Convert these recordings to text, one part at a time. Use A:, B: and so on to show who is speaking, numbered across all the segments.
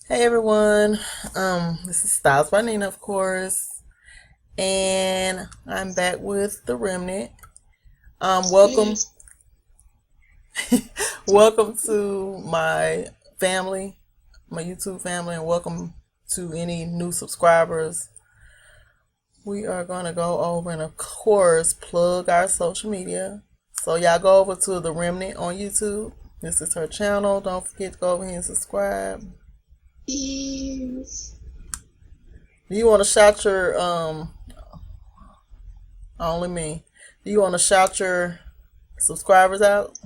A: Hey everyone, this is Styles by Nina, of course, and I'm back with the Remnant.
B: Hey
A: Welcome,
B: guys.
A: welcome to my family, my YouTube family, and welcome to any new subscribers. We are gonna go over and, of course, plug our social media. So y'all go over to the Remnant on YouTube. This is her channel. Don't forget to go over here and subscribe.
B: Yes.
A: Do you want to shout your only me? Do you want to shout your subscribers out?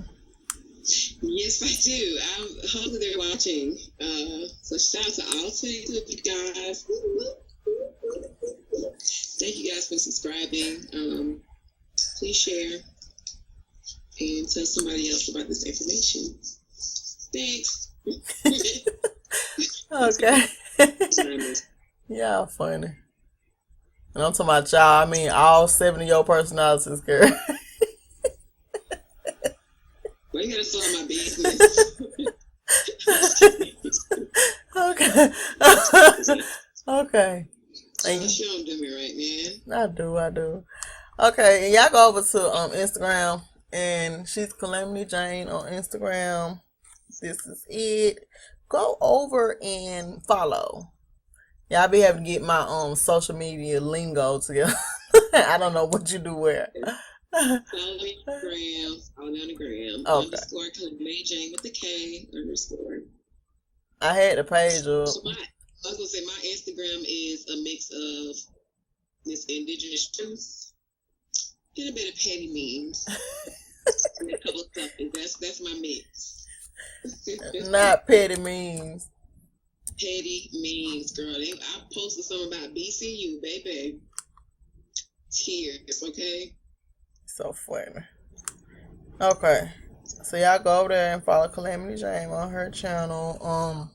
B: Yes, I do. Hopefully they're watching. So shout out to all 22 of you guys. Thank you guys for subscribing. Please share and tell somebody else about this information. Thanks.
A: Okay. Yeah, funny. And I'm talking about y'all. I mean, all 70 of your personalities, girl.
B: Why you gotta start my business?
A: Okay. Okay.
B: Y'all sure don't do me right, man.
A: I do. Okay, and y'all go over to Instagram, and she's Calamity Jane on Instagram. This is it. Go over and follow. Y'all be having to get my social media lingo together. I don't know what you do where.
B: Follow me on the gram. Follow me on the gram.
A: Okay.
B: Underscore Calamity Jane with the K underscore.
A: I had the page up.
B: So I was gonna say my Instagram is a mix of this indigenous truth and a bit of petty memes and a couple of stuff. That's my mix.
A: Not petty memes.
B: Petty memes, girl. I posted something about BCU, baby. Tears, okay?
A: So funny. Okay. So y'all go over there and follow Calamity Jane on her channel.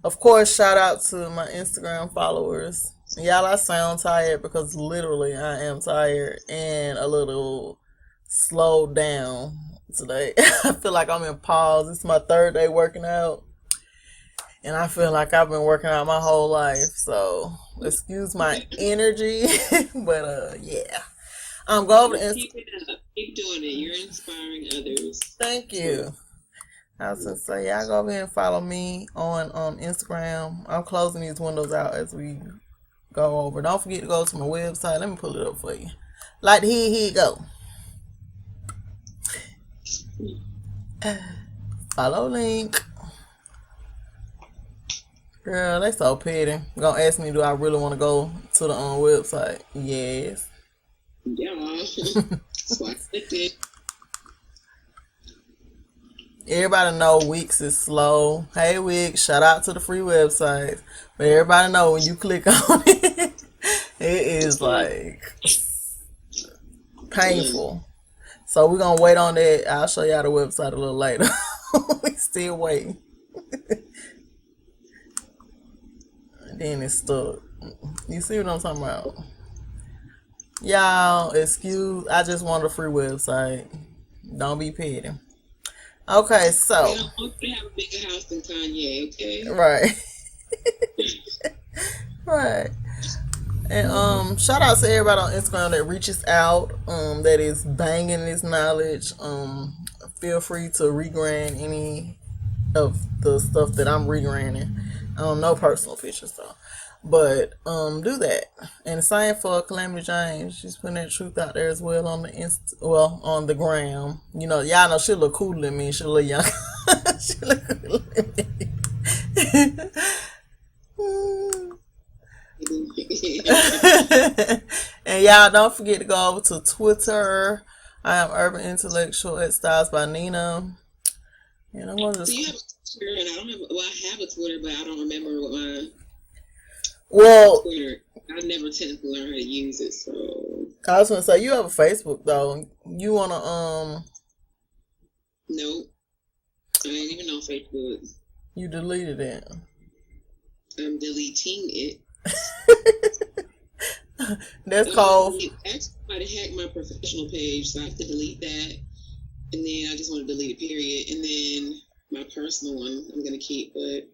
A: Of course, shout out to my Instagram followers. Y'all, I sound tired because literally I am tired and a little slowed down today. I feel like I'm in pause. It's my third day working out. And I feel like I've been working out my whole life. So, excuse my energy. But, yeah. Go over to
B: Keep it up. Keep doing it. You're inspiring others.
A: Thank you. I was going to say, y'all go over here and follow me on Instagram. I'm closing these windows out as we go over. Don't forget to go to my website. Let me pull it up for you. Like here you go. Follow link. Girl, they so petty. Gonna ask me, do I really want to go to the website? Yes.
B: Yeah. So I clicked it.
A: Everybody know Wix is slow. Hey Wix, shout out to the free websites. But everybody know when you click on it, it is like painful. So we're gonna wait on that. I'll show y'all the website a little later. We still waiting. Then it's stuck. You see what I'm talking about? Y'all, excuse. I just want a free website. Don't be petty. Okay, so.
B: We don't want to have a bigger house than Kanye, okay?
A: Right. Right. And shout out to everybody on Instagram that reaches out, that is banging this knowledge. Feel free to regrand any of the stuff that I'm regranding. No personal pictures though. But do that. And same for Calamity Jane. She's putting that truth out there as well on the on the gram. You know, y'all know she look cooler than me. She look young. She look cooler than me. And y'all don't forget to go over to Twitter. I am Urban Intellectual at Styles by Nina. And I'm gonna
B: So you have a Twitter, and I don't have. Well, I have a Twitter, but I don't remember what my Twitter. I never tend to learn how to use it. So
A: I was gonna say you have a Facebook though. You wanna
B: Nope. I ain't even on Facebook.
A: You deleted it.
B: I'm deleting it.
A: That's called.
B: Actually, somebody hacked my professional page, so I have to delete that. And then I just want to delete it, period. And then my personal one, I'm gonna keep, but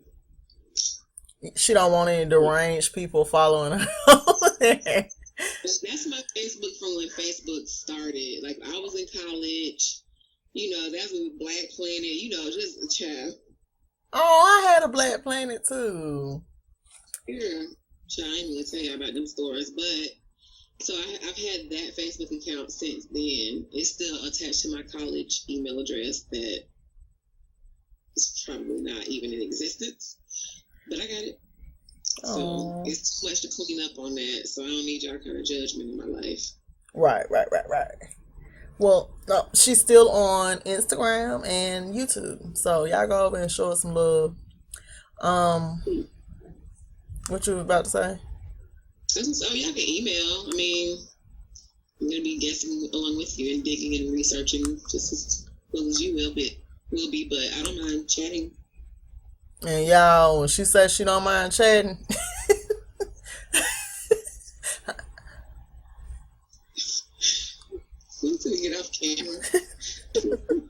A: She don't want any deranged people following her.
B: That's my Facebook from when Facebook started. Like I was in college, that's when Black Planet, just a child.
A: Oh, I had a Black Planet too.
B: Yeah, child, I ain't gonna tell you about them stories, but so I've had that Facebook account since then. It's still attached to my college email address that is probably not even in existence, but I got it. So it's too much to clean up on that. So I don't need y'all kind of judgment in my life.
A: Right. Well, no, she's still on Instagram and YouTube. So y'all go over and show her some love. What you about to say?
B: So y'all can email. I mean, I'm gonna be guessing along with you and digging and researching just as well as you will be. But I don't mind chatting.
A: And y'all, when she says she don't mind chatting.
B: When do we get off camera?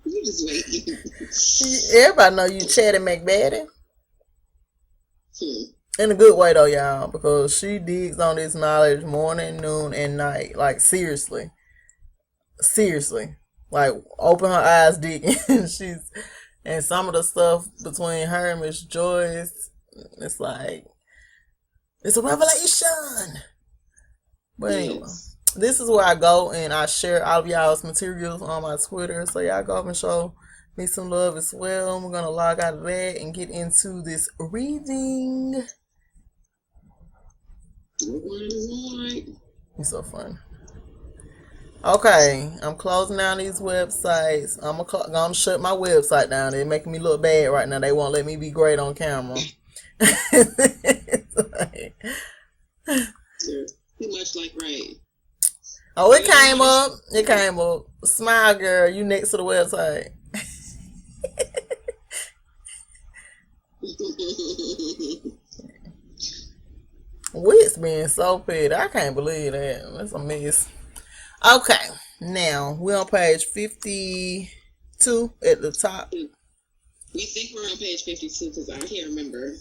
B: You just waiting.
A: Everybody know you chatting McBaddy. In a good way though, y'all, because she digs on this knowledge morning, noon, and night. Like seriously. Like open her eyes digging. And some of the stuff between her and Miss Joyce, it's like it's a revelation. But anyway, this is where I go and I share all of y'all's materials on my Twitter. So y'all go up and show me some love as well. We're gonna log out of that and get into this reading. It's so fun. Okay, I'm closing down these websites. I'm gonna shut my website down. They're making me look bad right now. They won't let me be great on camera.
B: Too much like right.
A: Oh, it came up. It came up. Smile, girl. You next to the website. Wit's being so petty. I can't believe that. That's a mess. Okay, now we're on page 52 at the top.
B: We think we're on page 52 because I can't remember.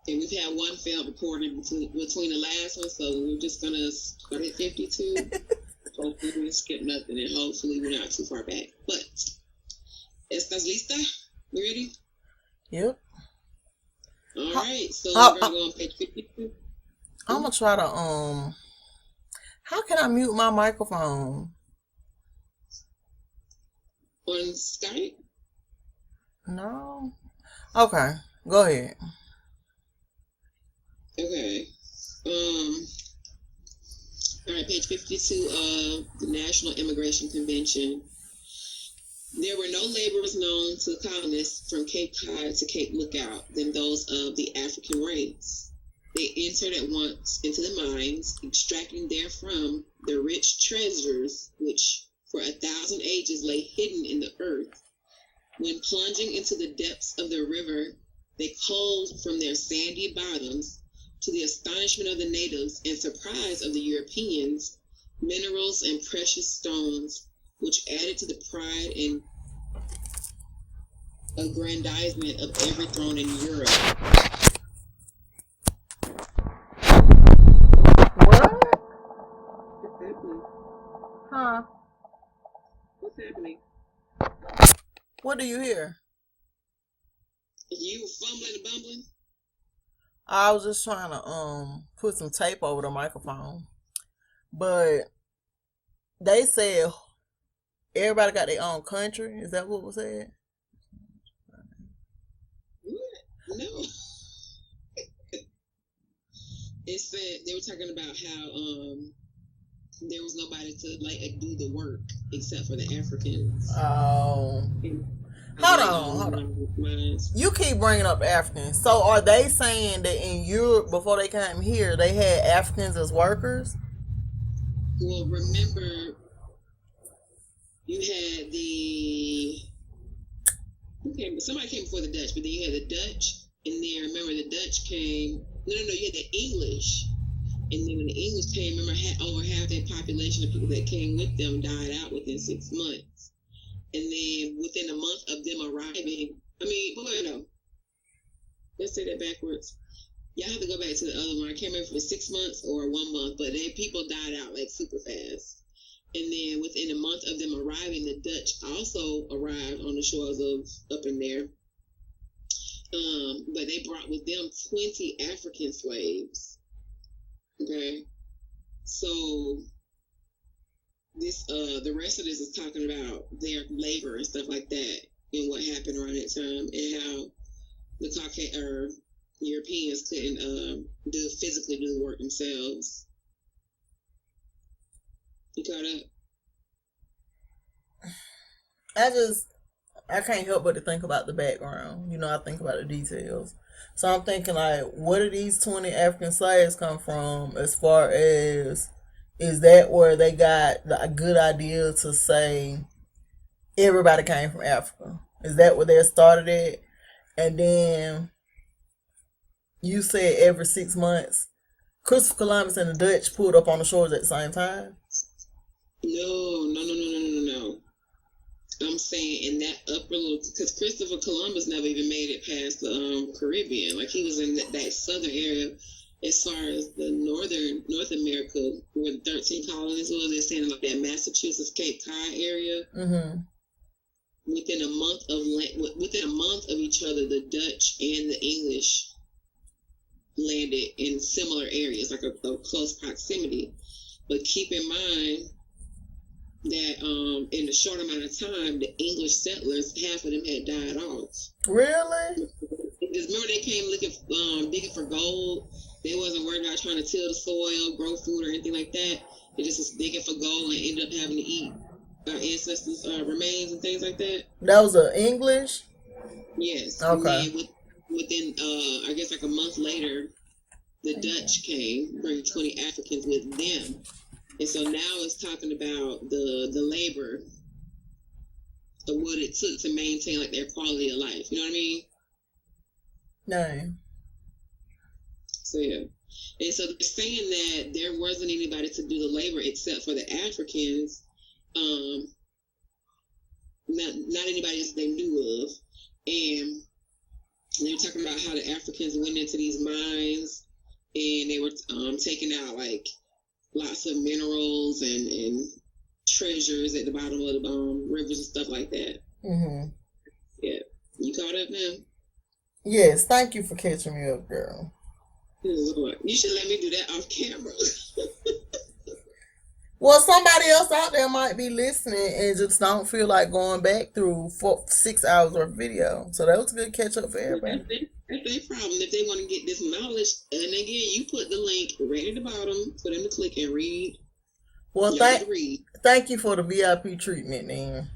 B: And we've had one failed recording between the last one, so we're just going to start at 52. Hopefully we skip nothing, and hopefully we're not too far back. But, ¿estás lista? You ready?
A: Yep.
B: All right, so we're going to go on page 52.
A: I'm going to try to, how can I mute my microphone?
B: On Skype?
A: No. Okay, go ahead.
B: Okay. All right, page 52 of the National Immigration Convention. There were no labors known to the colonists from Cape Cod to Cape Lookout than those of the African race. They entered at once into the mines, extracting therefrom the rich treasures which for 1,000 ages lay hidden in the earth. When plunging into the depths of the river, they culled from their sandy bottoms, to the astonishment of the natives and surprise of the Europeans, minerals and precious stones, which added to the pride and aggrandizement of every throne in Europe.
A: What?
B: What's happening?
A: Huh?
B: What's happening?
A: What do you hear?
B: You fumbling and bumbling?
A: I was just trying to put some tape over the microphone. But they said everybody got their own country. Is that what was said?
B: What? No. It said they were talking about how there was nobody to do the work except for the Africans.
A: Oh. Hold on. You keep bringing up Africans. So are they saying that in Europe, before they came here, they had Africans as workers?
B: Well, remember, you had somebody came before the Dutch, but then you had the Dutch, and then remember the Dutch came. No, you had the English. And then when the English came, remember, over half that population of people that came with them died out within 6 months. And then within a month of them arriving, no. Let's say that backwards. Y'all have to go back to the other one. I can't remember if it was 6 months or 1 month, but people died out like super fast. And then within a month of them arriving, the Dutch also arrived on the shores of up in there. But they brought with them 20 African slaves. Okay. So this the rest of this is talking about their labor and stuff like that and what happened around that time and how the Caucasian or Europeans couldn't physically do the work themselves. You caught up?
A: I can't help but to think about the background. You know, I think about the details. So I'm thinking, like, where did these 20 African slaves come from? As far as, is that where they got a good idea to say everybody came from Africa? Is that where they started at? And then you said every 6 months, Christopher Columbus and the Dutch pulled up on the shores at the same time?
B: No. I'm saying in that upper little, because Christopher Columbus never even made it past the Caribbean. Like he was in that southern area, as far as the North America, where the 13 colonies was. They're saying like that Massachusetts Cape Cod area.
A: Mm-hmm.
B: Within a month of each other, the Dutch and the English landed in similar areas, like a close proximity. But keep in mind that in a short amount of time, the English settlers, half of them had died off.
A: Really?
B: Because remember, they came digging for gold. They wasn't worried about trying to till the soil, grow food, or anything like that. They just was digging for gold and ended up having to eat our ancestors' remains and things like that.
A: That was English?
B: Yes.
A: Okay.
B: And then within, I guess like a month later, the Dutch came, bringing 20 Africans with them. And so now it's talking about the labor of what it took to maintain like their quality of life. You know what I mean?
A: No.
B: So yeah. And so they're saying that there wasn't anybody to do the labor except for the Africans. Not anybody else they knew of. And they were talking about how the Africans went into these mines and they were taking out like lots of minerals and treasures at the bottom of the rivers and stuff like that.
A: Mm-hmm.
B: Yeah. You caught up now?
A: Yes. Thank you for catching me up, girl.
B: You should let me do that off camera.
A: Well, somebody else out there might be listening and just don't feel like going back through 6 hours of video. So that was a good catch up for everybody.
B: That's their problem. If they want to get this knowledge, and again, you put the link right at the bottom for them to click and read.
A: Well, thank you for the VIP treatment, then.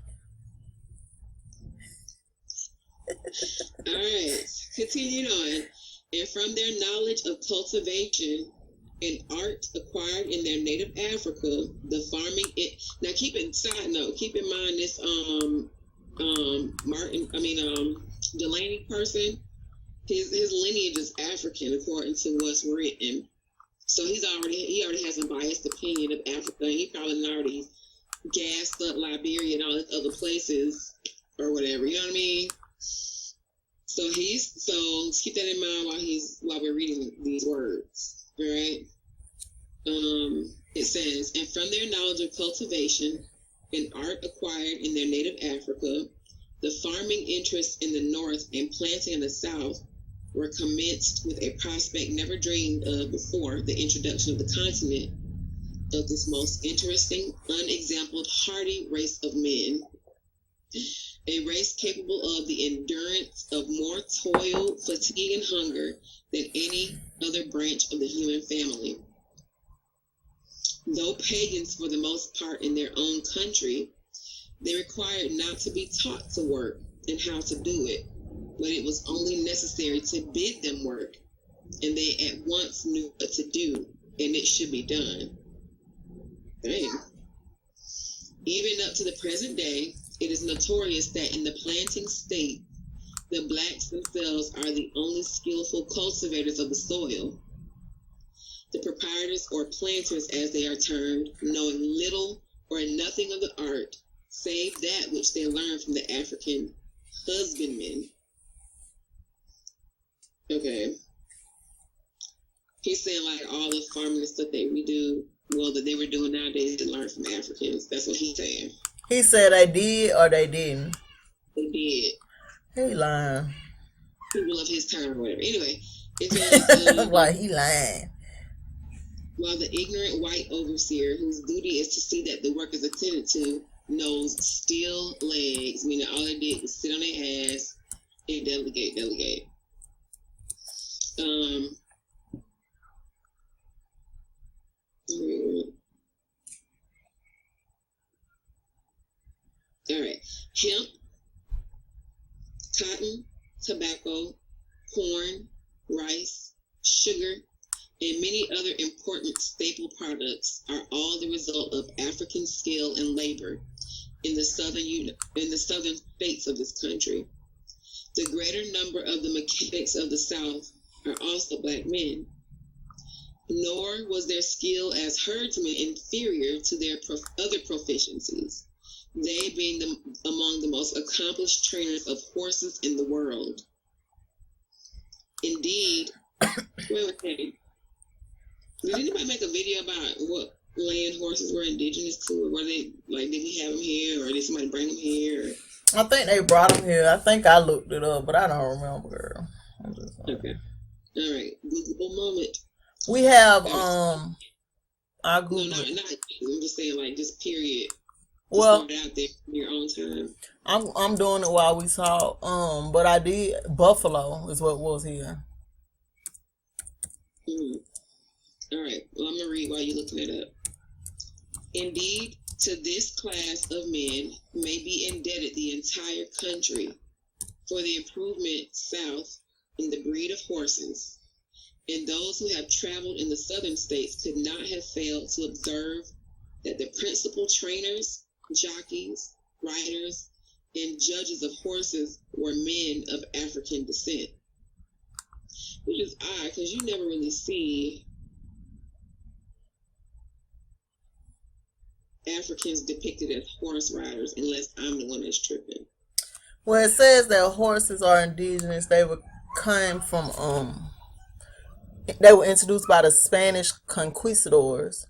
B: All right, continuing on. And from their knowledge of cultivation and art acquired in their native Africa, the farming now keep in mind this Delaney person, his lineage is African according to what's written. So he already has a biased opinion of Africa. He probably already gassed up Liberia and all these other places or whatever. You know what I mean? So keep that in mind while we're reading these words. All right. It says, and from their knowledge of cultivation and art acquired in their native Africa, the farming interests in the north and planting in the south were commenced with a prospect never dreamed of before the introduction of the continent of this most interesting, unexampled, hardy race of men. A race capable of the endurance of more toil, fatigue, and hunger than any other branch of the human family. Though pagans for the most part in their own country, they required not to be taught to work and how to do it, but it was only necessary to bid them work, and they at once knew what to do, and it should be done. Dang. Even up to the present day, it is notorious that in the planting state, the blacks themselves are the only skillful cultivators of the soil. The proprietors or planters, as they are termed, knowing little or nothing of the art, save that which they learned from the African husbandmen. Okay. He's saying like all the farming and stuff that we do, well, that they were doing nowadays, to learn from Africans. That's what he's saying.
A: He said they did or they didn't.
B: They did.
A: He lying.
B: People of his time or whatever. Anyway, it says
A: why he lying?
B: While the ignorant white overseer, whose duty is to see that the work is attended to, knows still legs, meaning all they did was sit on their ass and delegate. All right. Hemp, cotton, tobacco, corn, rice, sugar, and many other important staple products are all the result of African skill and labor in the southern states of this country. The greater number of the mechanics of the South are also black men. Nor was their skill as herdsmen inferior to their other proficiencies, they being among the most accomplished trainers of horses in the world. Indeed, did anybody make a video about what land horses were indigenous to, or were they like, did we have them here, or did somebody bring them here?
A: I think they brought them here. I think I looked it up, but I don't remember, girl.
B: Okay. All right. Googleable moment.
A: We have I
B: No,
A: Google.
B: not. I'm just saying, like, just period.
A: Well,
B: just out there in your own time.
A: I'm doing it while we talk. But I did Buffalo is what was here.
B: All right. Well, I'm gonna read while you're looking it up. Indeed, to this class of men may be indebted the entire country for the improvement south in the breed of horses, and those who have traveled in the southern states could not have failed to observe that the principal trainers, jockeys, riders, and judges of horses were men of African descent. Which is odd, because you never really see Africans depicted as horse riders unless I'm the one that's tripping.
A: Well, it says that horses are indigenous. They came from they were introduced by the Spanish conquistadors.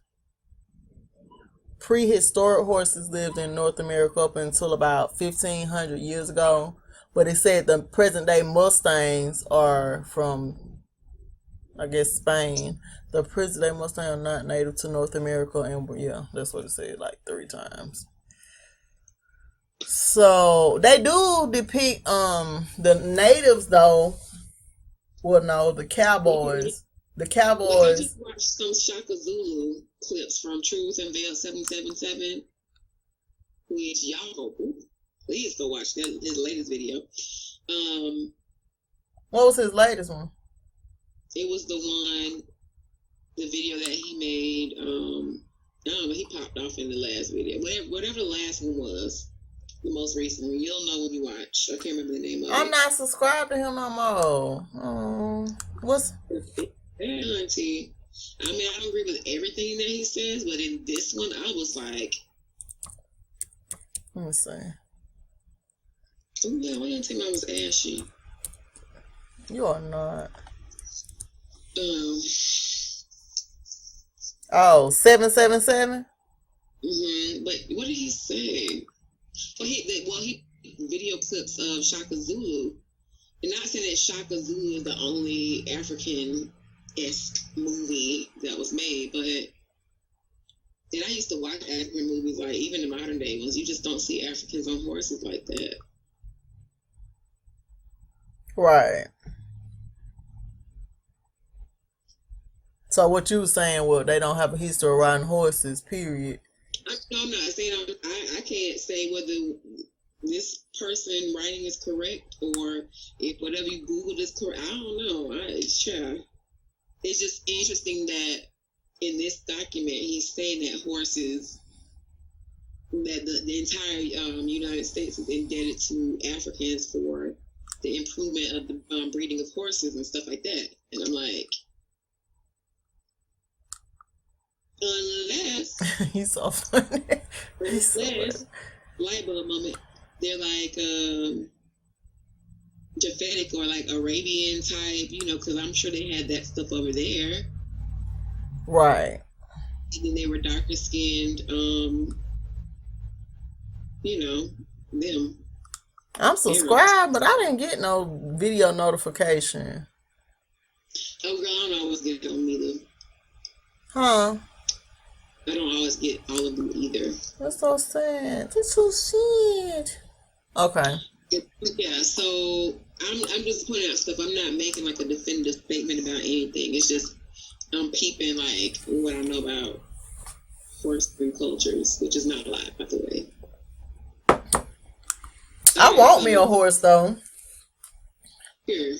A: Prehistoric horses lived in North America up until about 1,500 years ago. But it said the present day Mustangs are from, I guess, Spain. The present day Mustangs are not native to North America. And yeah, that's what it said like 3 times. So they do depict the natives though. Well, no, the cowboys. The cowboys.
B: Like, I just watched some Shaka Zulu clips from Truth and Veil 777, which y'all please go watch his latest video.
A: What was his latest one?
B: It was the video that he made. I don't know. He popped off in the last video. Whatever the last one was. The most recent one. You'll know when you watch. I can't remember the name of it.
A: I'm not subscribed to him no more. What's...
B: Hey, auntie. I mean, I don't agree with everything that he says, but in this one, I was like...
A: Let me see.
B: Oh, yeah, why didn't think I was ashy?
A: You are not. Oh, 777?
B: But what did he say? Well, he video clips of Shaka Zulu. And not saying that Shaka Zulu is the only African-esque movie that was made, but and I used to watch African movies, like even the modern day ones. You just don't see Africans on horses like that.
A: Right. So what you were saying, well, they don't have a history of riding horses, period.
B: I'm not saying I can't say whether this person writing is correct or if whatever you Googled is correct. I don't know. It's just interesting that in this document he's saying that horses, that the entire United States is indebted to Africans for the improvement of the breeding of horses and stuff like that. And I'm like, unless
A: he's so funny.
B: Unless, light bulb moment, they're like Japhetic or like Arabian type, because I'm sure they had that stuff over there.
A: Right.
B: And then they were darker skinned, you know, them.
A: I'm subscribed, but I didn't get no video notification.
B: Oh, girl, I don't always get them either.
A: Huh?
B: I don't always get all of them either.
A: That's so sad. That's so sad. Okay.
B: Yeah, so I'm just pointing out stuff. I'm not making like a definitive statement about anything. It's just I'm peeping like what I know about horse cultures, which is not a lot, by the way.
A: I want me a horse though.
B: Here,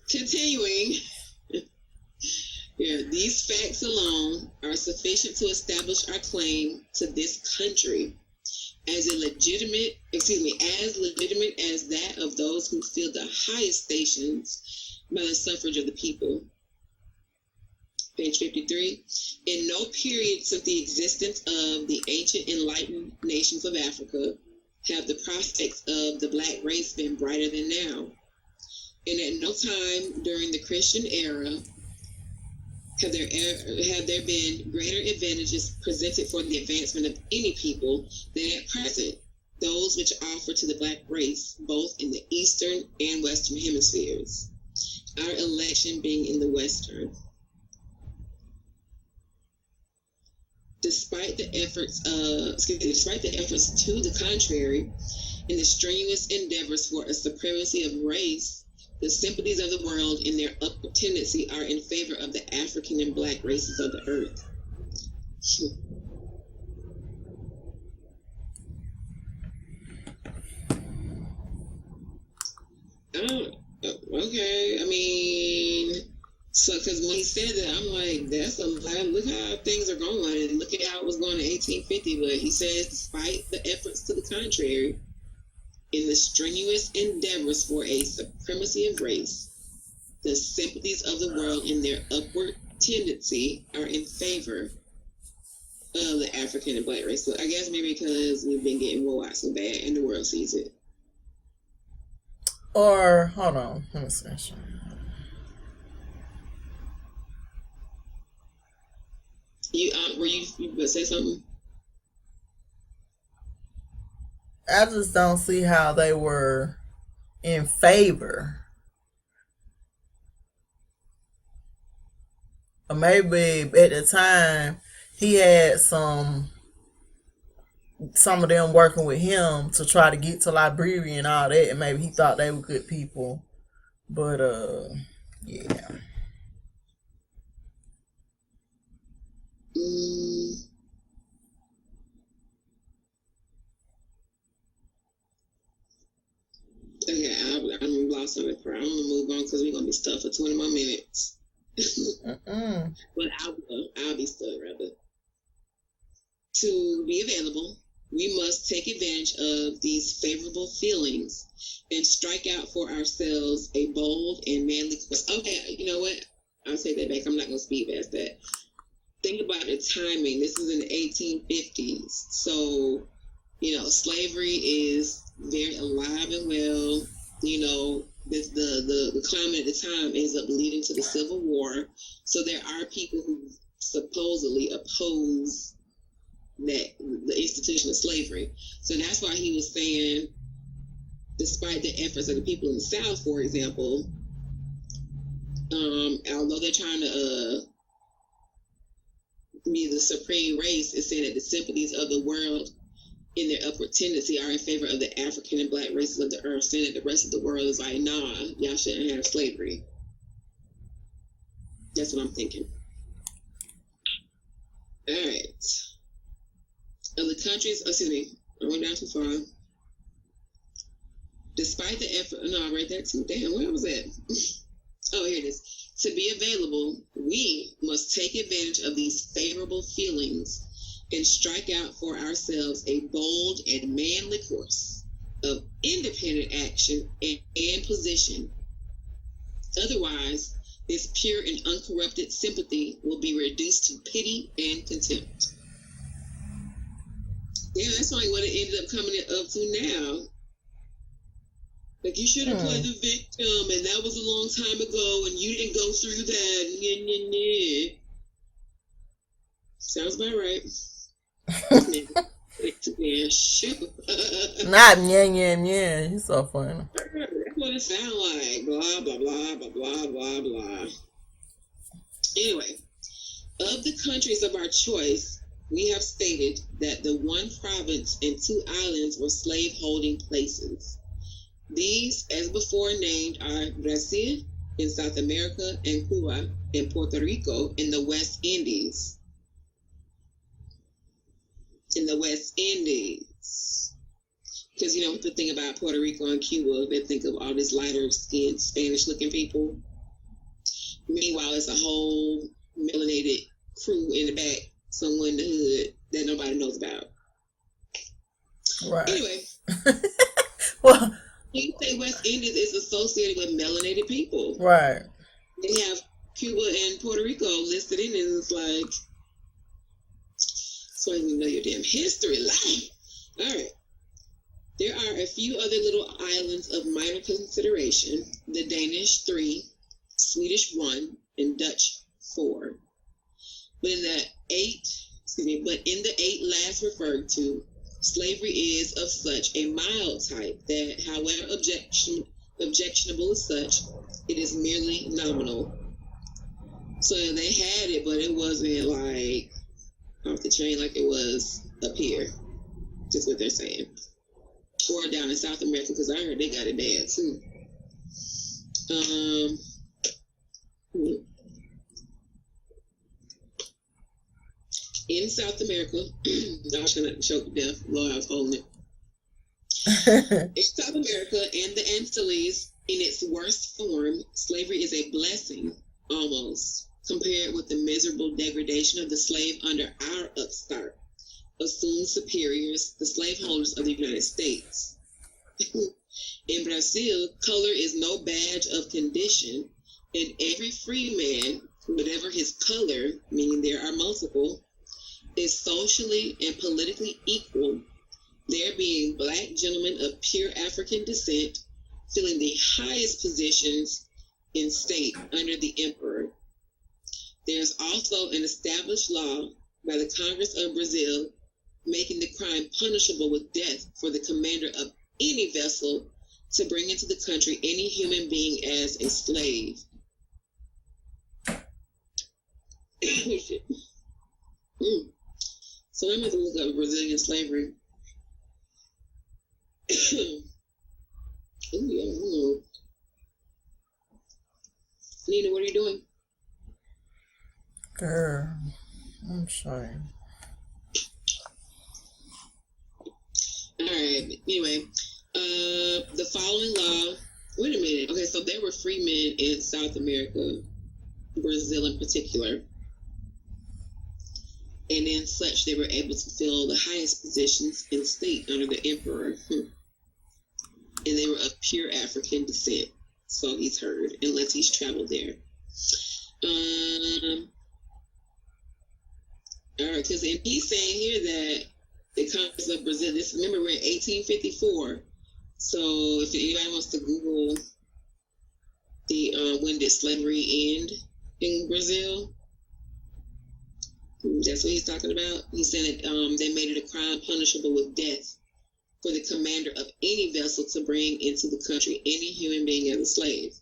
B: continuing. Yeah, these facts alone are sufficient to establish our claim to this country as legitimate as that of those who fill the highest stations by the suffrage of the people. Page 53. In no period since the existence of the ancient enlightened nations of Africa have the prospects of the black race been brighter than now. And at no time during the Christian era have there been greater advantages presented for the advancement of any people than at present, those which offer to the black race, both in the eastern and western hemispheres, our election being in the western. Despite the efforts to the contrary, in the strenuous endeavors for a supremacy of race, the sympathies of the world in their upward tendency are in favor of the African and black races of the earth. Okay, I mean, so because when he said that, I'm like, that's a lot. Look how things are going, and look at how it was going in 1850. But he says, despite the efforts to the contrary, in the strenuous endeavors for a supremacy of race, the sympathies of the world in their upward tendency are in favor of the African and black race. So I guess maybe because we've been getting woe out so bad and the world sees it.
A: Or, hold on, let me see.
B: Were you gonna say something?
A: I just don't see how they were in favor. Or maybe at the time he had some of them working with him to try to get to Liberia and all that, and maybe he thought they were good people. But yeah.
B: Okay, I'm lost on the prayer. I'm gonna move on because we're gonna be stuck for 20 more minutes. But I'll be stuck rather. To be available, we must take advantage of these favorable feelings and strike out for ourselves a bold and manly course. Okay, you know what? I'll take that back. I'm not gonna speed past that. Think about the timing. This is in the 1850s, so slavery is very alive and well. The climate at the time ends up leading to the Civil War. So there are people who supposedly oppose the institution of slavery. So that's why he was saying, despite the efforts of the people in the South, for example, although they're trying to be the supreme race, is saying that the sympathies of the world in their upward tendency are in favor of the African and black races of the earth, saying that the rest of the world is like, nah, y'all shouldn't have slavery. That's what I'm thinking. All right. Of the countries, I went down too far. Despite the effort, no, I read that too. Damn, where was that? Oh, here it is. To be available, we must take advantage of these favorable feelings and strike out for ourselves a bold and manly course of independent action and position. Otherwise, this pure and uncorrupted sympathy will be reduced to pity and contempt. Yeah, that's only what it ended up coming up to now. Like, you should have played the victim, and that was a long time ago, and you didn't go through that. Sounds about right. Man, shoot.
A: Not yeah. He's so funny.
B: That's what it sounds like. Blah, blah, blah, blah, blah, blah, blah. Anyway, of the countries of our choice, we have stated that the one province and 2 islands were slave-holding places. These, as before named, are Brazil in South America and Cuba and Puerto Rico in the West Indies. In the West Indies. Because, you know, the thing about Puerto Rico and Cuba, they think of all these lighter-skinned Spanish-looking people. Meanwhile, it's a whole melanated crew in the back, somewhere in the hood that nobody knows about.
A: Right.
B: Anyway.
A: Well,
B: You say West Indies is associated with melanated people.
A: Right.
B: They have Cuba and Puerto Rico listed in, and it's like, so I didn't know your damn history life. All right. There are a few other little islands of minor consideration: the Danish 3, Swedish 1, and Dutch 4. But in the 8 last referred to, slavery is of such a mild type that, however objectionable as such, it is merely nominal. So they had it, but it wasn't like off the chain like it was up here. Just what they're saying. Or down in South America, because I heard they got it bad too. In South America, I was going to choke to death. Lord, I was holding it. In South America and the Antilles, in its worst form, slavery is a blessing, almost, compared with the miserable degradation of the slave under our upstart, assumed superiors, the slaveholders of the United States. In Brazil, color is no badge of condition, and every free man, whatever his color, meaning there are multiple, is socially and politically equal, there being black gentlemen of pure African descent filling the highest positions in state under the emperor. There's also an established law by the Congress of Brazil making the crime punishable with death for the commander of any vessel to bring into the country any human being as a slave. So I'm going to look up Brazilian slavery. Ooh, yeah, Nina, what are you doing?
A: Girl, I'm sorry.
B: All right. Anyway, the following law. Wait a minute. Okay, so there were free men in South America, Brazil in particular. And in such, they were able to fill the highest positions in state under the emperor. And they were of pure African descent. So he's heard, unless he's traveled there. All right, because he's saying here that the Congress of Brazil, remember we're in 1854. So if anybody wants to Google the when did slavery end in Brazil, that's what he's talking about. He said that they made it a crime punishable with death for the commander of any vessel to bring into the country any human being as a slave.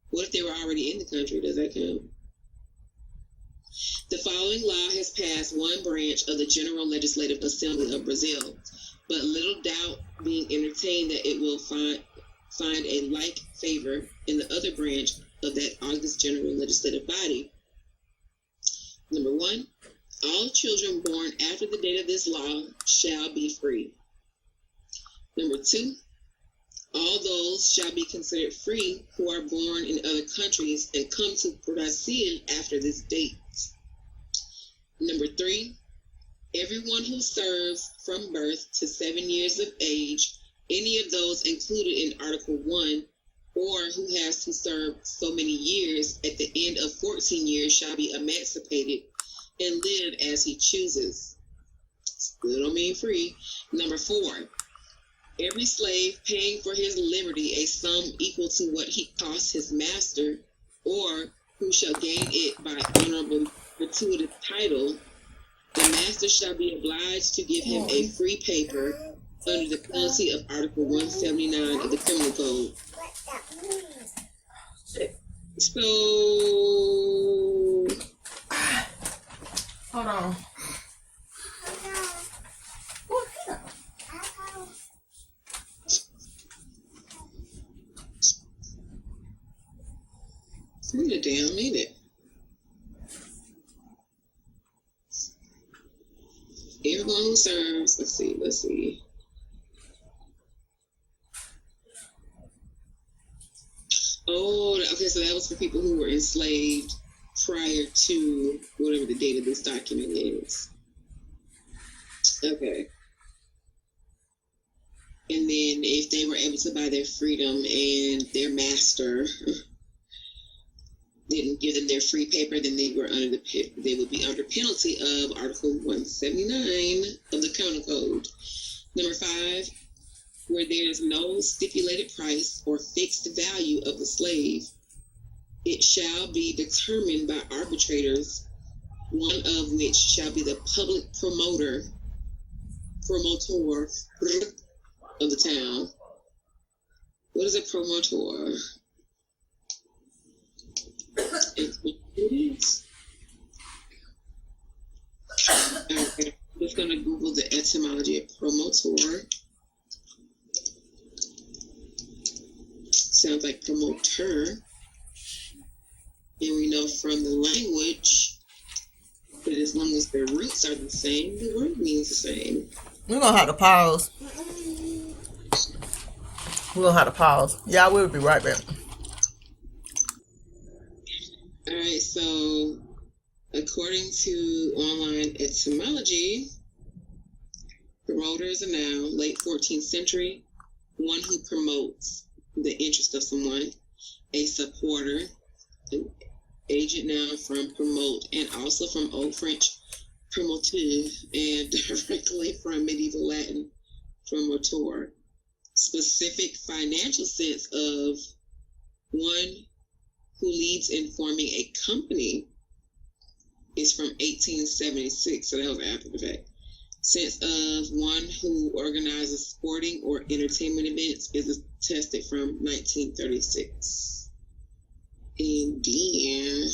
B: What if they were already in the country? Does that count? The following law has passed one branch of the General Legislative Assembly of Brazil, but little doubt being entertained that it will find a like favor in the other branch of that august General Legislative Body. Number 1, all children born after the date of this law shall be free. Number 2, all those shall be considered free who are born in other countries and come to Brazil after this date. Number 3, everyone who serves from birth to 7 years of age, any of those included in Article 1, or who has to serve so many years at the end of 14 years shall be emancipated and live as he chooses. Still don't mean free. Number 4, every slave paying for his liberty a sum equal to what he costs his master, or who shall gain it by honorable gratuitous title, the master shall be obliged to give him a free paper under the penalty of Article 179 of the Criminal Code. So,
A: hold on.
B: wait a damn minute. Everyone who serves, let's see. Oh, okay, so that was for people who were enslaved prior to whatever the date of this document is. Okay. And then if they were able to buy their freedom and their master didn't give them their free paper, then they would be under penalty of Article 179 of the Criminal Code. Number 5, where there is no stipulated price or fixed value of the slave, it shall be determined by arbitrators, one of which shall be the public promoter of the town. What is a promoter? I'm just going to Google the etymology of promoter. Sounds like promoter. And we know from the language that as long as the roots are the same, the word means the same.
A: We're going to have to pause. Yeah, we'll be right back.
B: All right, so according to online etymology, promoter is a noun, late 14th century, one who promotes the interest of someone, a supporter, an agent noun from promote, and also from Old French promotive, and directly from medieval Latin promotor. Specific financial sense of one who leads in forming a company is from 1876, so that was after the fact. Sense of one who organizes sporting or entertainment events is attested from 1936. And then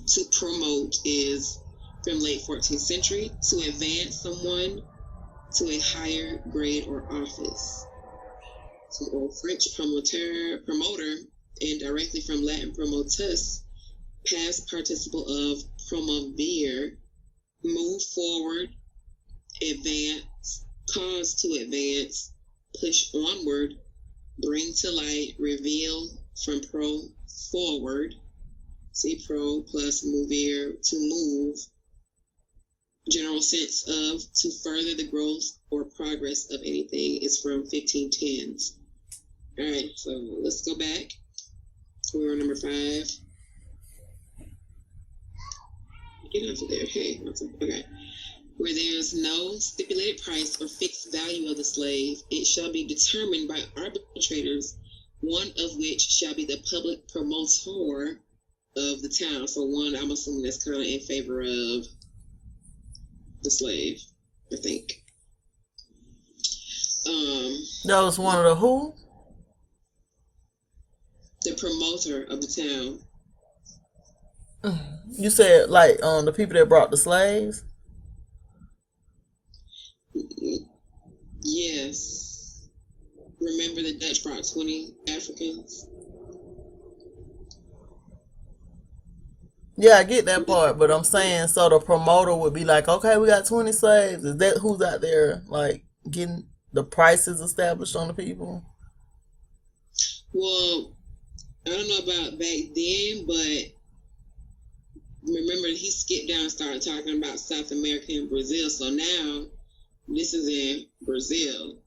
B: to promote is from late 14th century, to advance someone to a higher grade or office. So Old French promoter, and directly from Latin promotus, past participle of promovere, move forward, advance, cause to advance, push onward, bring to light, reveal, from pro, forward. See, pro plus movere, to move. General sense of to further the growth or progress of anything is from 1510s. All right, so let's go back. We're on number 5. Get off of there. Hey, okay. Where there is no stipulated price or fixed value of the slave, it shall be determined by arbitrators, one of which shall be the public promoter of the town. So one, I'm assuming that's kind of in favor of the slave, I think.
A: That was one of the who?
B: The promoter of the town.
A: You said like the people that brought the slaves?
B: Yes. Remember the Dutch brought 20 Africans?
A: Yeah, I get that part, but I'm saying so the promoter would be like, okay, we got 20 slaves. Is that who's out there like getting the prices established on the people?
B: Well, I don't know about back then, but remember he skipped down and started talking about South America and Brazil. So now this is in Brazil.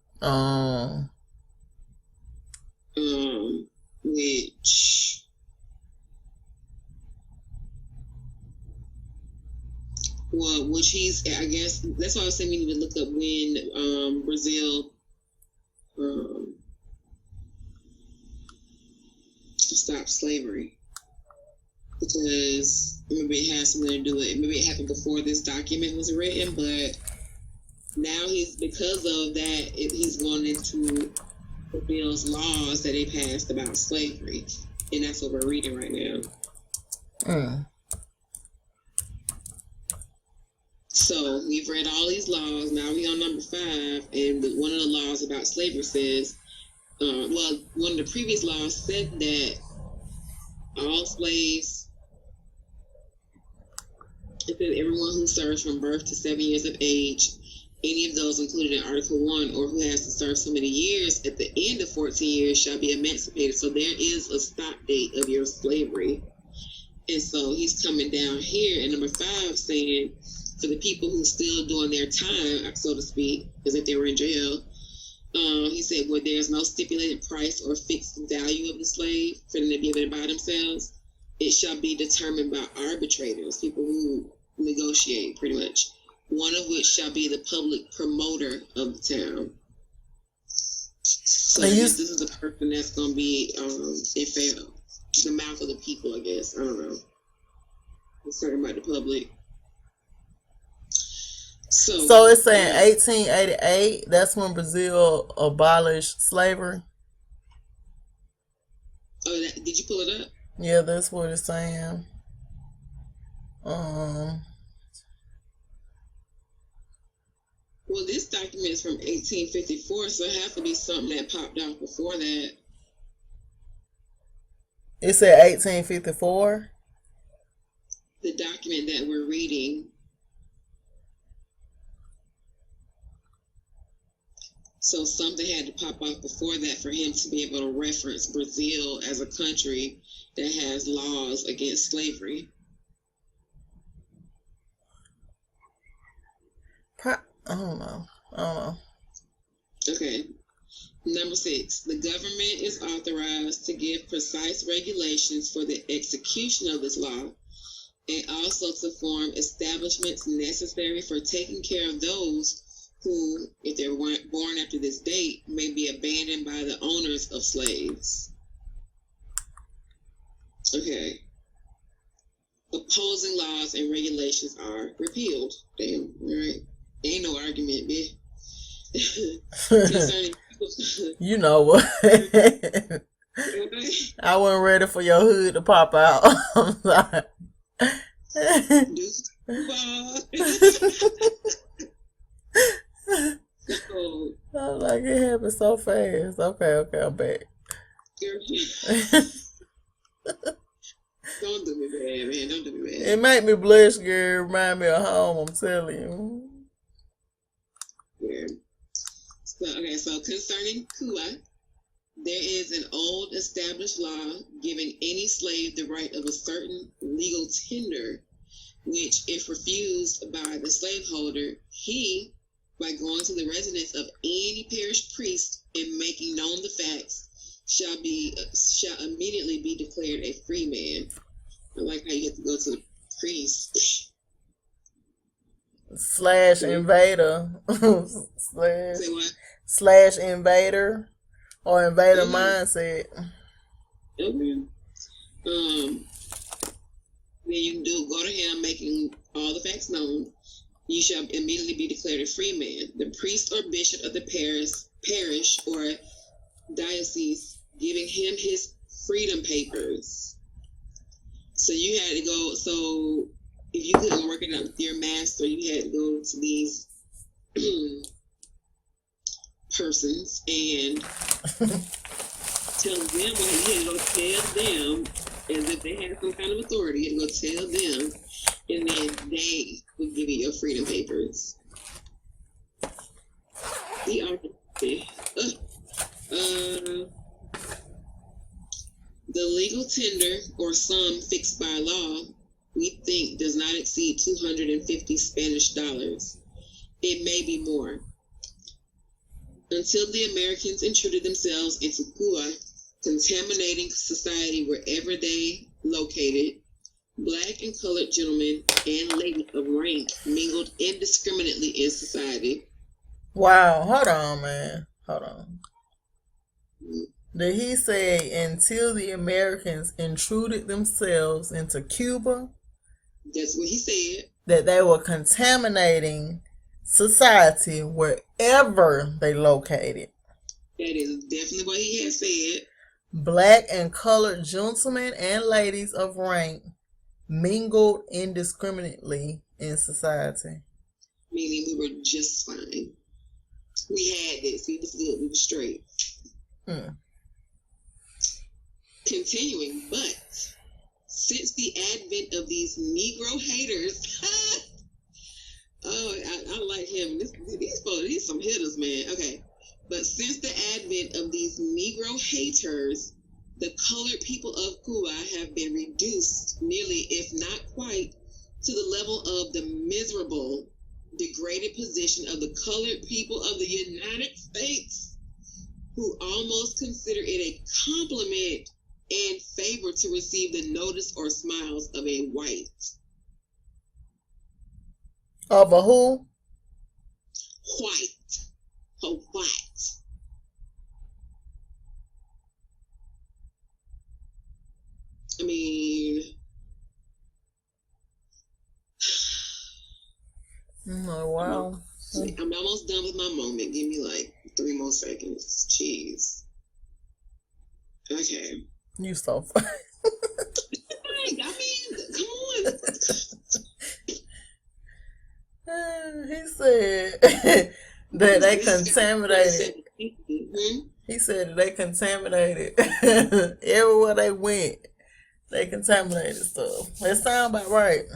B: Which he's, I guess, that's why I was saying we need to look up when Brazil stopped slavery. because maybe it has something to do with it. Maybe it happened before this document was written, but now because of that, he's going into the bill's laws that they passed about slavery, and that's what we're reading right now. So we've read all these laws. Now we're on number 5, and one of the laws about slavery says, one of the previous laws said that all slaves, it said everyone who serves from birth to 7 years of age, any of those included in Article 1, or who has to serve so many years at the end of 14 years shall be emancipated. So there is a stop date of your slavery. And so he's coming down here in number 5 saying, for the people who still doing their time, so to speak, as if they were in jail, he said, where there's no stipulated price or fixed value of the slave for them to be able to buy themselves, it shall be determined by arbitrators, people who negotiate pretty much, one of which shall be the public promoter of the town. So this is the person that's going to be the mouth of the people, I guess. I don't know. It's talking about the public. So
A: it's saying 1888. That's when Brazil abolished slavery.
B: Oh, did you pull it up?
A: Yeah, that's what it's saying.
B: Well, this document is from 1854, so it has to be something that popped out before that.
A: It said 1854.
B: The document that we're reading. So something had to pop off before that for him to be able to reference Brazil as a country that has laws against slavery.
A: I don't know.
B: Okay. Number 6, the government is authorized to give precise regulations for the execution of this law, and also to form establishments necessary for taking care of those who, if they were born after this date, may be abandoned by the owners of slaves. Okay. Opposing laws and regulations are repealed. Damn, all right. Ain't no argument, bitch. Concerning
A: you know what? I wasn't ready for your hood to pop out. I'm sorry. I'm like, it happened so fast. Okay, I'm back.
B: Don't do me bad, man. Don't do me bad.
A: It made me blush, girl. Remind me of home, I'm telling you.
B: Yeah. So concerning Kua, there is an old established law giving any slave the right of a certain legal tender, which, if refused by the slaveholder, he, by going to the residence of any parish priest and making known the facts, shall immediately be declared a free man. I like how you have to go to the priest.
A: / invader.
B: Say what?
A: / invader or invader mindset.
B: Okay. Then you can go to him making all the facts known. You shall immediately be declared a free man. The priest or bishop of the parish or diocese giving him his freedom papers. So you had to go. So if you couldn't work it out with your master, you had to go to these persons and tell them. You had to go tell them, as if they had some kind of authority. You had to go tell them, and then they would give you your freedom papers. The legal tender or sum fixed by law, we think, does not exceed 250 Spanish dollars. It may be more. Until the Americans intruded themselves into Cuba, contaminating society wherever they located, black and colored gentlemen and ladies of rank mingled indiscriminately in society.
A: Wow, hold on, man. Hold on. that he said until the Americans intruded themselves into Cuba,
B: That's what he said.
A: that they were contaminating society wherever they located.
B: That is definitely what he has said.
A: Black and colored gentlemen and ladies of rank mingled indiscriminately in society.
B: Meaning we were just fine. We had this. We was good. We were straight. Continuing, but since the advent of these Negro haters, I like him. These some hitters, man. Okay. But since the advent of these Negro haters, the colored people of Cuba have been reduced nearly, if not quite, to the level of the miserable, degraded position of the colored people of the United States, who almost consider it a compliment and favor to receive the notice or smiles of a white.
A: Of a who?
B: White. A white. I mean,
A: Oh, wow.
B: I'm almost done with my moment. Give me like 3 more seconds. Jeez. Okay.
A: You so funny.
B: I mean, come on.
A: He said that they contaminated. He said that they contaminated everywhere they went. They contaminated stuff. That sound about right.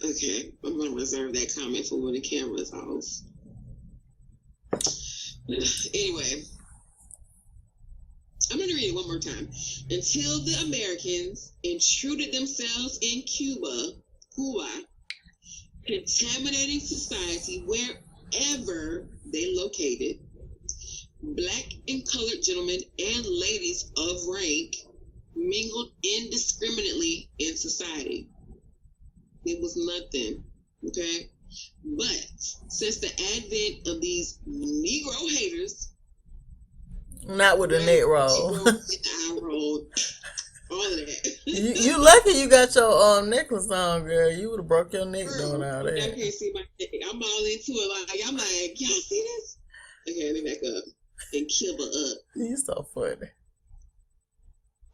B: Okay, I'm going to reserve that comment for when the camera's off. Anyway, I'm going to read it one more time. Until the Americans intruded themselves in Cuba, contaminating society wherever they located, black and colored gentlemen and ladies of rank mingled indiscriminately in society. It was nothing, okay? But since the advent of these Negro haters,
A: not with the neck roll.
B: I rolled all of that.
A: you lucky you got your necklace on, girl. You would have broke your neck doing all that.
B: I can't see my neck. I'm all into it. I'm like, y'all see this? Okay, let me back up and kill her up.
A: You so funny.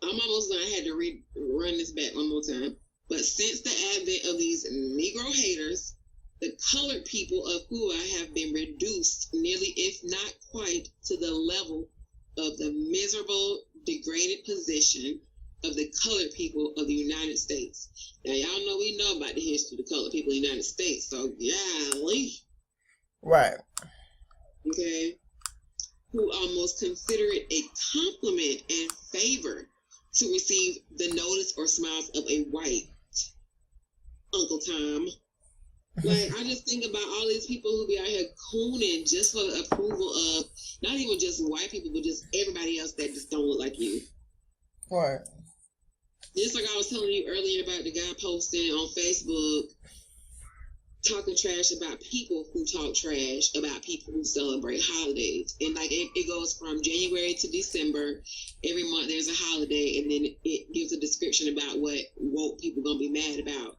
B: I'm almost done. I had to run this back one more time. But since the advent of these Negro haters, the colored people of Cuba have been reduced nearly, if not quite, to the level of the miserable, degraded position of the colored people of the United States. Now, y'all know we know about the history of the colored people of the United States, so golly.
A: Right.
B: Okay. Who almost consider it a compliment and favor to receive the notice or smiles of a white Uncle Tom. Like, I just think about all these people who be out here cooning just for the approval of not even just white people, but just everybody else that just don't look like you.
A: Right.
B: Just like I was telling you earlier about the guy posting on Facebook talking trash about people who talk trash about people who celebrate holidays. And like it goes from January to December. Every month there's a holiday, and then it gives a description about what woke people gonna be mad about.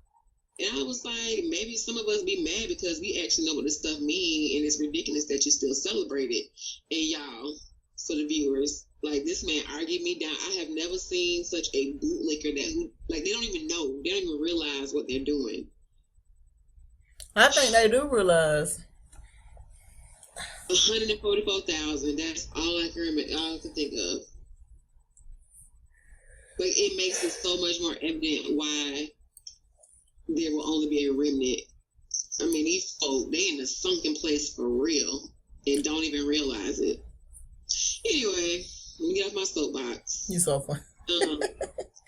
B: And I was like, maybe some of us be mad because we actually know what this stuff means, and it's ridiculous that you still celebrate it. And y'all, for the viewers, like, this man argued me down. I have never seen such a bootlicker they don't even know. They don't even realize what they're doing.
A: I think they do realize.
B: 144,000. That's all I can remember, all I can think of. But it makes it so much more evident why there will only be a remnant. I mean, these folk, they in a sunken place for real and don't even realize it. Anyway, let me get off my soapbox.
A: You so funny.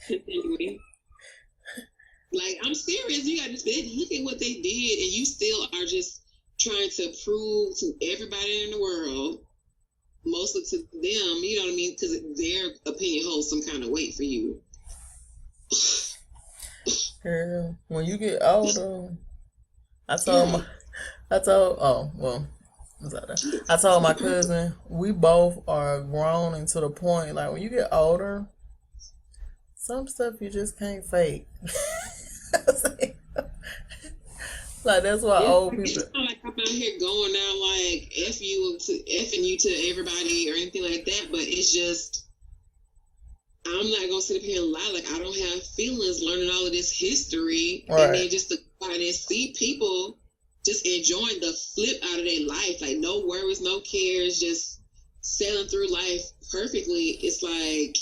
B: Anyway, like, I'm serious. You got to look at what they did, and you still are just trying to prove to everybody in the world, mostly to them, you know what I mean? Because their opinion holds some kind of weight for you.
A: Girl, when you get older, I told my cousin we both are grown and to the point. Like when you get older, some stuff you just can't fake. Like that's why old people.
B: It's not like I'm out here going out like effing you to everybody or anything like that. But it's just I'm not gonna sit up here and lie. Like I don't have feelings learning all of this history,
A: Right.
B: and then just to find and see people just enjoying the flip out of their life, like no worries, no cares, just sailing through life perfectly. It's like,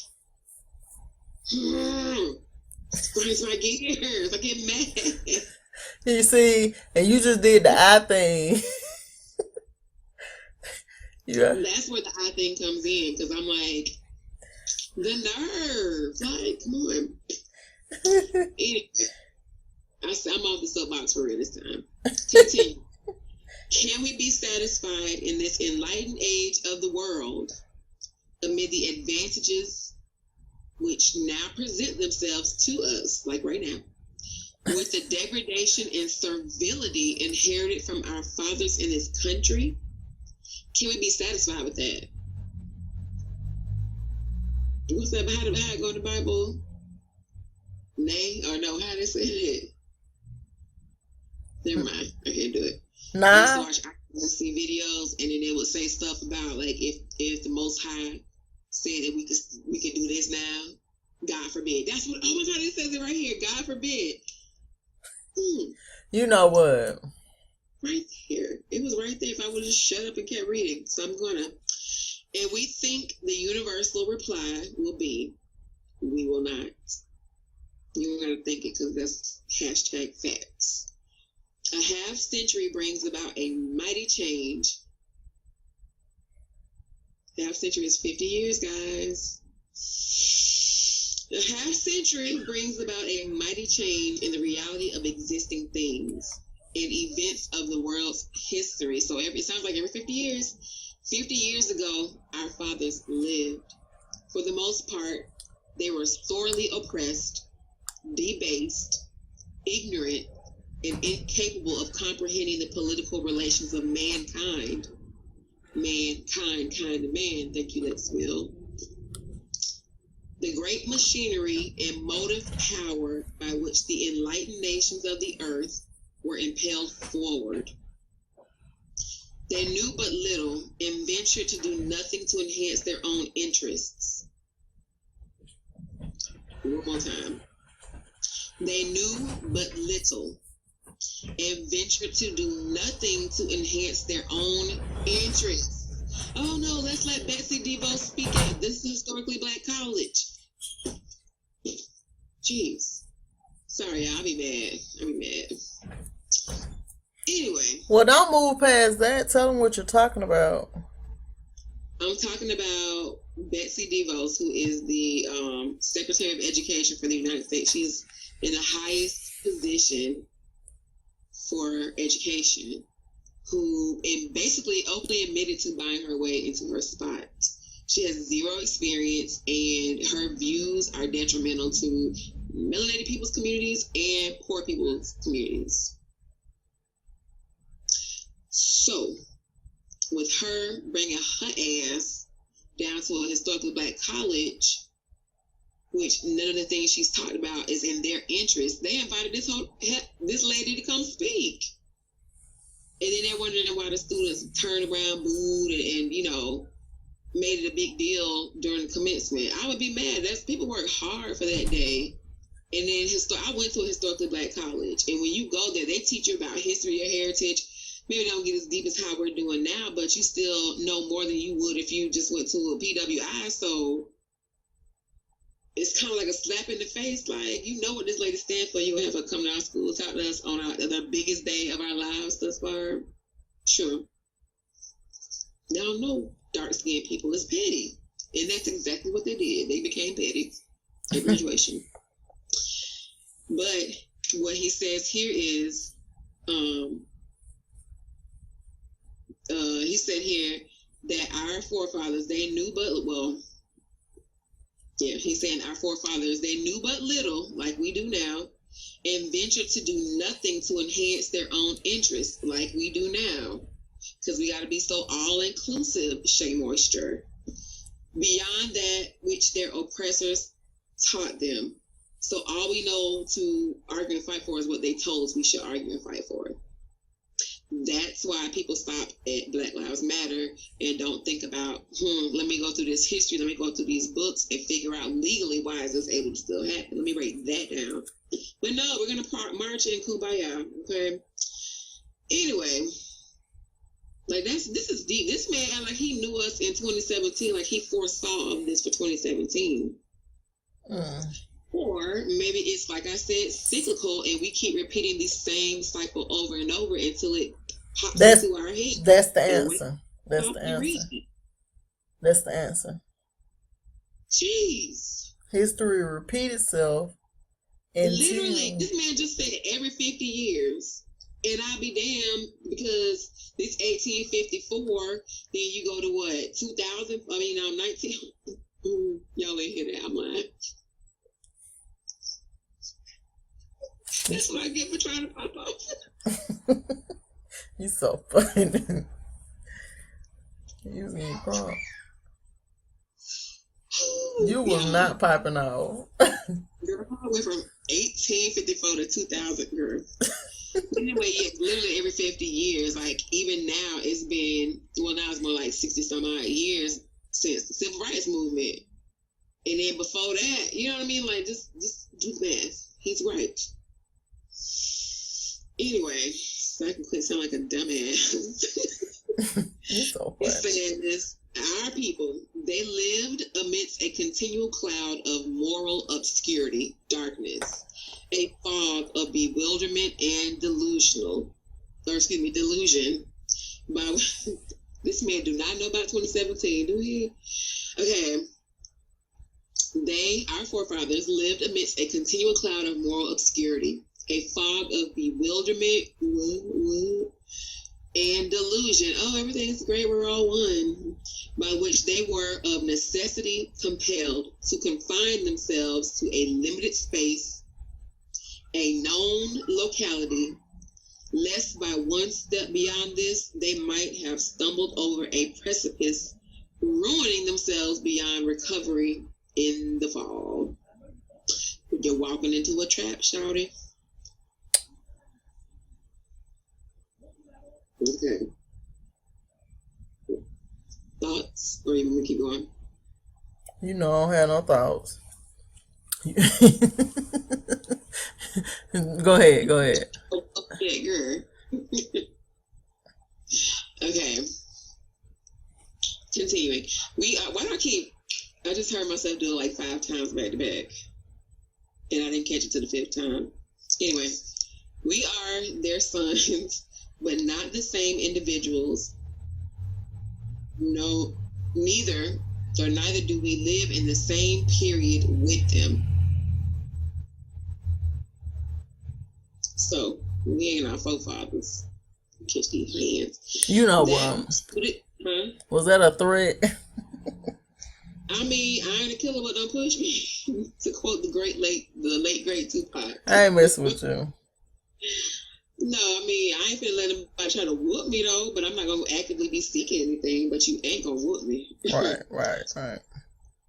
B: grinds my gears. I get mad.
A: You see, and you just did the eye thing. Yeah.
B: That's where the eye thing comes in, because I'm like, the nerve. Like, come on. Anyway, I'm off the soapbox for real this time. Continue. Can we be satisfied in this enlightened age of the world amid the advantages which now present themselves to us, like right now, with the degradation and servility inherited from our fathers in this country? Can we be satisfied with that? What's that? How it go in the Bible? Nay or no? How they say it? Never mind. I can't do it.
A: Nah.
B: I see videos, and then they would say stuff about like if the Most High said that we could do this now, God forbid. That's what. Oh my God! It says it right here. God forbid.
A: You know what?
B: Right here. It was right there. If I would have just shut up and kept reading. So I'm gonna. And we think the universal reply will be, we will not. You're gonna think it because that's hashtag facts. A half century brings about a mighty change. Half century is 50 years, guys. A half century brings about a mighty change in the reality of existing things and events of the world's history. So it sounds like every 50 years. 50 years ago, our fathers lived. For the most part, they were sorely oppressed, debased, ignorant, and incapable of comprehending the political relations of mankind. Mankind, kind of man. Thank you, Lex Will. The great machinery and motive power by which the enlightened nations of the earth were impelled forward. They knew but little and ventured to do nothing to enhance their own interests. One more time. They knew but little and ventured to do nothing to enhance their own interests. Oh no, let's let Betsy DeVos speak at this historically black college. Jeez. Sorry, I'll be mad. Anyway.
A: Well, don't move past that. Tell them what you're talking about.
B: I'm talking about Betsy DeVos, who is the Secretary of Education for the United States. She's in the highest position for education, who basically openly admitted to buying her way into her spot. She has zero experience, and her views are detrimental to melanated people's communities and poor people's communities. So, with her bringing her ass down to a historically black college, which none of the things she's talked about is in their interest, they invited this lady to come speak. And then they're wondering why the students turned around, booed, and made it a big deal during commencement. I would be mad. People work hard for that day. And then I went to a historically black college, and when you go there, they teach you about history, your heritage. Maybe they don't get as deep as how we're doing now, but you still know more than you would if you just went to a PWI. So it's kind of like a slap in the face. Like, you know what this lady stands for. You have her come to our school, talk to us on the biggest day of our lives thus far. Sure. Y'all know dark-skinned people is petty. And that's exactly what they did. They became petty at graduation. But what he says here is, he said here that our forefathers, he's saying our forefathers, they knew but little, like we do now, and ventured to do nothing to enhance their own interests, like we do now. because we got to be so all-inclusive, Shea Moisture. Beyond that which their oppressors taught them. So all we know to argue and fight for is what they told us we should argue and fight for. That's why people stop at Black Lives Matter and don't think about, let me go through this history, let me go through these books and figure out legally why is this able to still happen. Let me write that down. But no, we're going to march in Kumbaya, okay? Anyway, like this is deep. This man act like he knew us in 2017, like he foresaw all this for 2017. Or maybe it's, like I said, cyclical, and we keep repeating the same cycle over and over until it pops into our head.
A: That's the answer. That's the answer. That's the answer.
B: Jeez.
A: History repeat itself.
B: Literally, this man just said every 50 years. And I'll be damned, because this 1854, then you go to what, 2000? 19. Y'all ain't hear that. I'm lying. That's what I get for trying to pop off.
A: You so funny. You was getting caught. You was not popping off.
B: Girl, I went from 1854 to 2000, girl. Anyway, yeah, literally every 50 years, like even now it's been, well, now it's more like 60 some odd years since the Civil Rights Movement. And then before that, you know what I mean? Like, just do the math. He's right. Anyway, so I can quit sound like a dumbass.
A: You're so funny.
B: It's saying this, our people, they lived amidst a continual cloud of moral obscurity, darkness, a fog of bewilderment and delusion. By this man do not know about 2017, do he? Okay. They, our forefathers, lived amidst a continual cloud of moral obscurity, a fog of bewilderment and delusion. Oh, everything's great, we're all one. By which they were of necessity compelled to confine themselves to a limited space, a known locality, lest by one step beyond this, they might have stumbled over a precipice, ruining themselves beyond recovery in the fall. You're walking into a trap, shawty. Okay. Thoughts? Or you want me to keep going?
A: You know I don't have no thoughts. Go ahead.
B: Okay, girl. Okay. Continuing. I just heard myself do it like 5 times back to back. And I didn't catch it to the 5th time. Anyway, we are their sons, but not the same individuals. No, neither do we live in the same period with them. So, we ain't our forefathers. Catch these hands.
A: You know what? Was that a threat?
B: I mean, I ain't a killer, but don't push me. To quote the late great Tupac.
A: I ain't messing with you.
B: No, I mean, I ain't finna let anybody try to whoop me though, but I'm not gonna actively be seeking anything, but you ain't gonna whoop me. Right.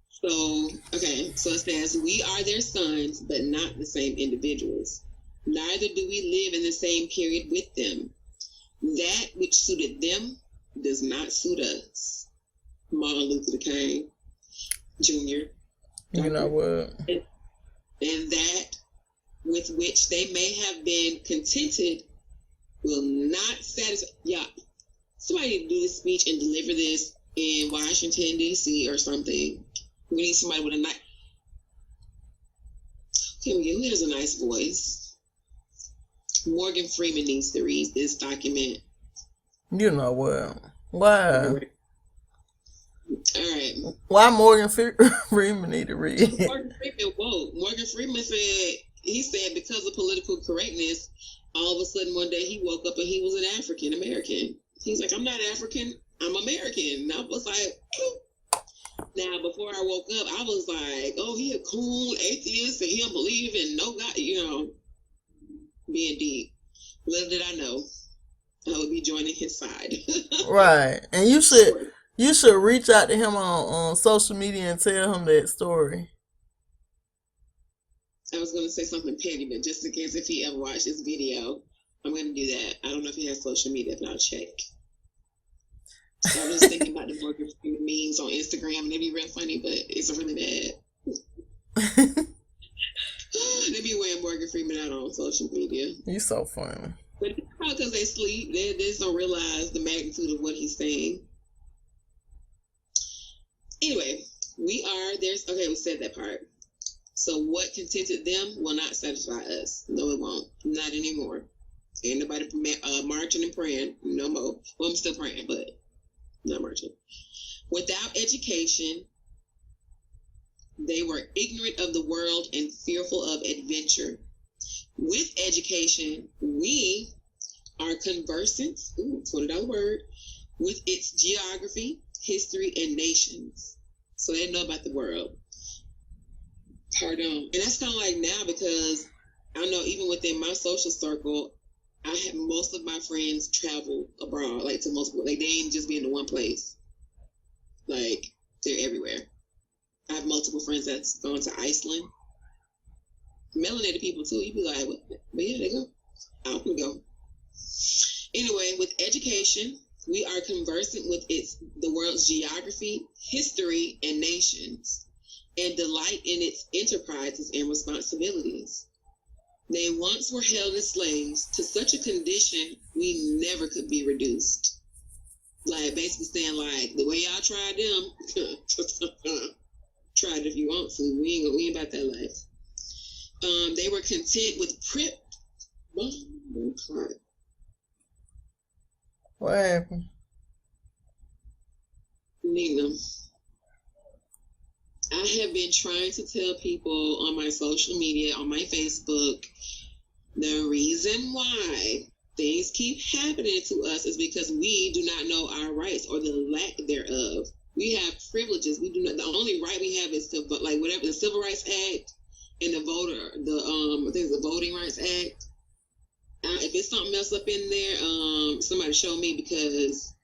B: So, okay, so it says, we are their sons, but not the same individuals. Neither do we live in the same period with them. That which suited them does not suit us. Martin Luther King Jr.
A: You know what?
B: And that with which they may have been contented will not satisfy. Yeah, somebody need to do this speech and deliver this in Washington, D.C. or something. We need somebody with a nice. Okay, who has a nice voice? Morgan Freeman needs to read this document.
A: You know what? Why?
B: All right.
A: Why Morgan Freeman need to read?
B: Morgan Freeman woke. Morgan Freeman said, because of political correctness, all of a sudden one day he woke up and he was an African American. He's like, I'm not African, I'm American. And I was like, now before I woke up, I was like, oh, he a cool atheist and he don't believe in no God, being deep. Little did I know. I would be joining his side.
A: Right. And you
B: Sure.
A: should reach out to him on social media and tell him that story.
B: I was going to say something petty, but just in case if he ever watched this video, I'm going to do that. I don't know if he has social media, but I'll check. I was thinking about the Morgan Freeman memes on Instagram, and they'd be real funny, but it's really bad. They be wearing Morgan Freeman out on social media.
A: You so funny.
B: But it's probably because they sleep. They just don't realize the magnitude of what he's saying. Anyway, we said that part. So what contented them will not satisfy us. No, it won't. Not anymore. Ain't nobody marching and praying no more. Well, I'm still praying, but not marching. Without education, they were ignorant of the world and fearful of adventure. With education, we are conversant, $20 word, with its geography, history, and nations. So they know about the world. Pardon. And that's kind of like now, because I know even within my social circle, I have most of my friends travel abroad, like to multiple, like they ain't just be in the one place. Like they're everywhere. I have multiple friends that's gone to Iceland. Melanated people too. You be like, what? But yeah, they go. Out we go. Anyway, with education, we are conversant with the world's geography, history, and nations, and delight in its enterprises and responsibilities. They once were held as slaves to such a condition we never could be reduced. Like basically saying like the way y'all tried them, try it if you want to. We ain't about that life. They were content with
A: What happened?
B: Nina, I have been trying to tell people on my social media, on my Facebook, the reason why things keep happening to us is because we do not know our rights or the lack thereof. We have privileges. We do not. The only right we have is to vote, like whatever the Civil Rights Act and I think it's the Voting Rights Act. If it's something else up in there, somebody show me, because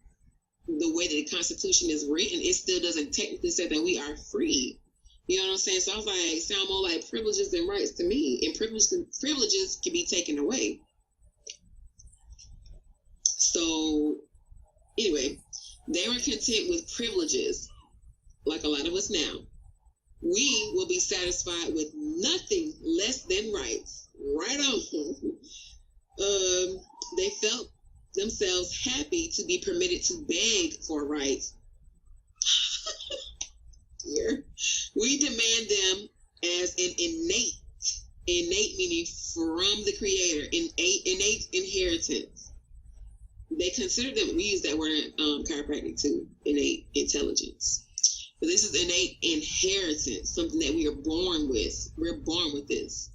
B: the way that the Constitution is written, it still doesn't technically say that we are free. You know what I'm saying? So I was like, sound more like privileges than rights to me, and privileges can be taken away. So anyway, they were content with privileges, like a lot of us now. We will be satisfied with nothing less than rights. Right on. They felt themselves happy to be permitted to beg for rights. Here. We demand them as an innate meaning from the Creator, innate inheritance. They consider them, we use that word in chiropractic too, innate intelligence. But this is innate inheritance, something that we are born with. We're born with this.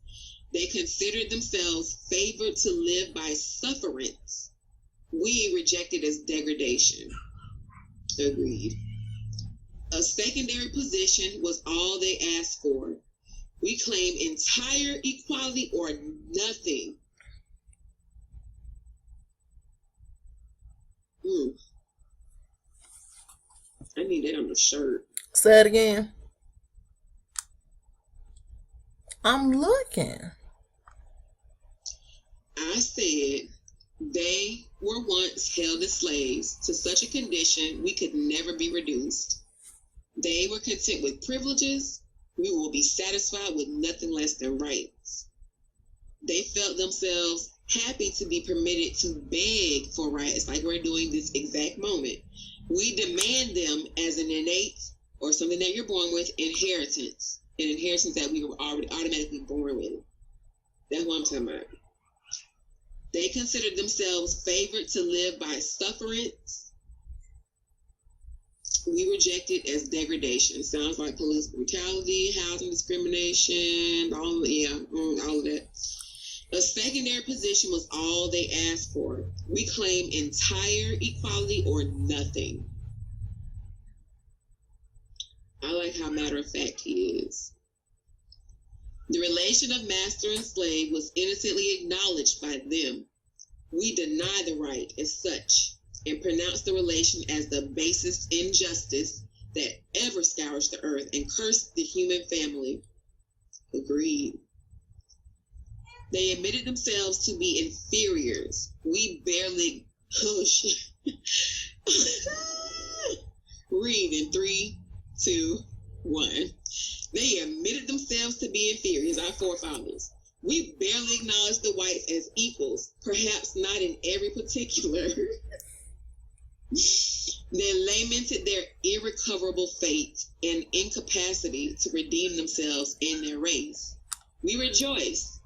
B: They considered themselves favored to live by sufferance. We reject it as degradation. Agreed. A secondary position was all they asked for. We claim entire equality or nothing. I need that on the shirt.
A: Say it again. I'm looking.
B: I said they were once held as slaves to such a condition we could never be reduced. They were content with privileges. We will be satisfied with nothing less than rights. They felt themselves happy to be permitted to beg for rights, like we're doing this exact moment. We demand them as an innate, or something that you're born with, inheritance. An inheritance that we were already automatically born with. That's what I'm talking about. They considered themselves favored to live by sufferance. We reject it as degradation. Sounds like police brutality, housing discrimination, all of that. A secondary position was all they asked for. We claim entire equality or nothing. I like how matter of fact he is. The relation of master and slave was innocently acknowledged by them. We deny the right as such and pronounce the relation as the basest injustice that ever scourged the earth and cursed the human family. Agreed. They admitted themselves to be inferiors. We barely... Oh, shit. Read in 3, 2, 1. They admitted themselves to be inferiors, our forefathers. We barely acknowledge the whites as equals, perhaps not in every particular. They lamented their irrecoverable fate and incapacity to redeem themselves and their race. We rejoice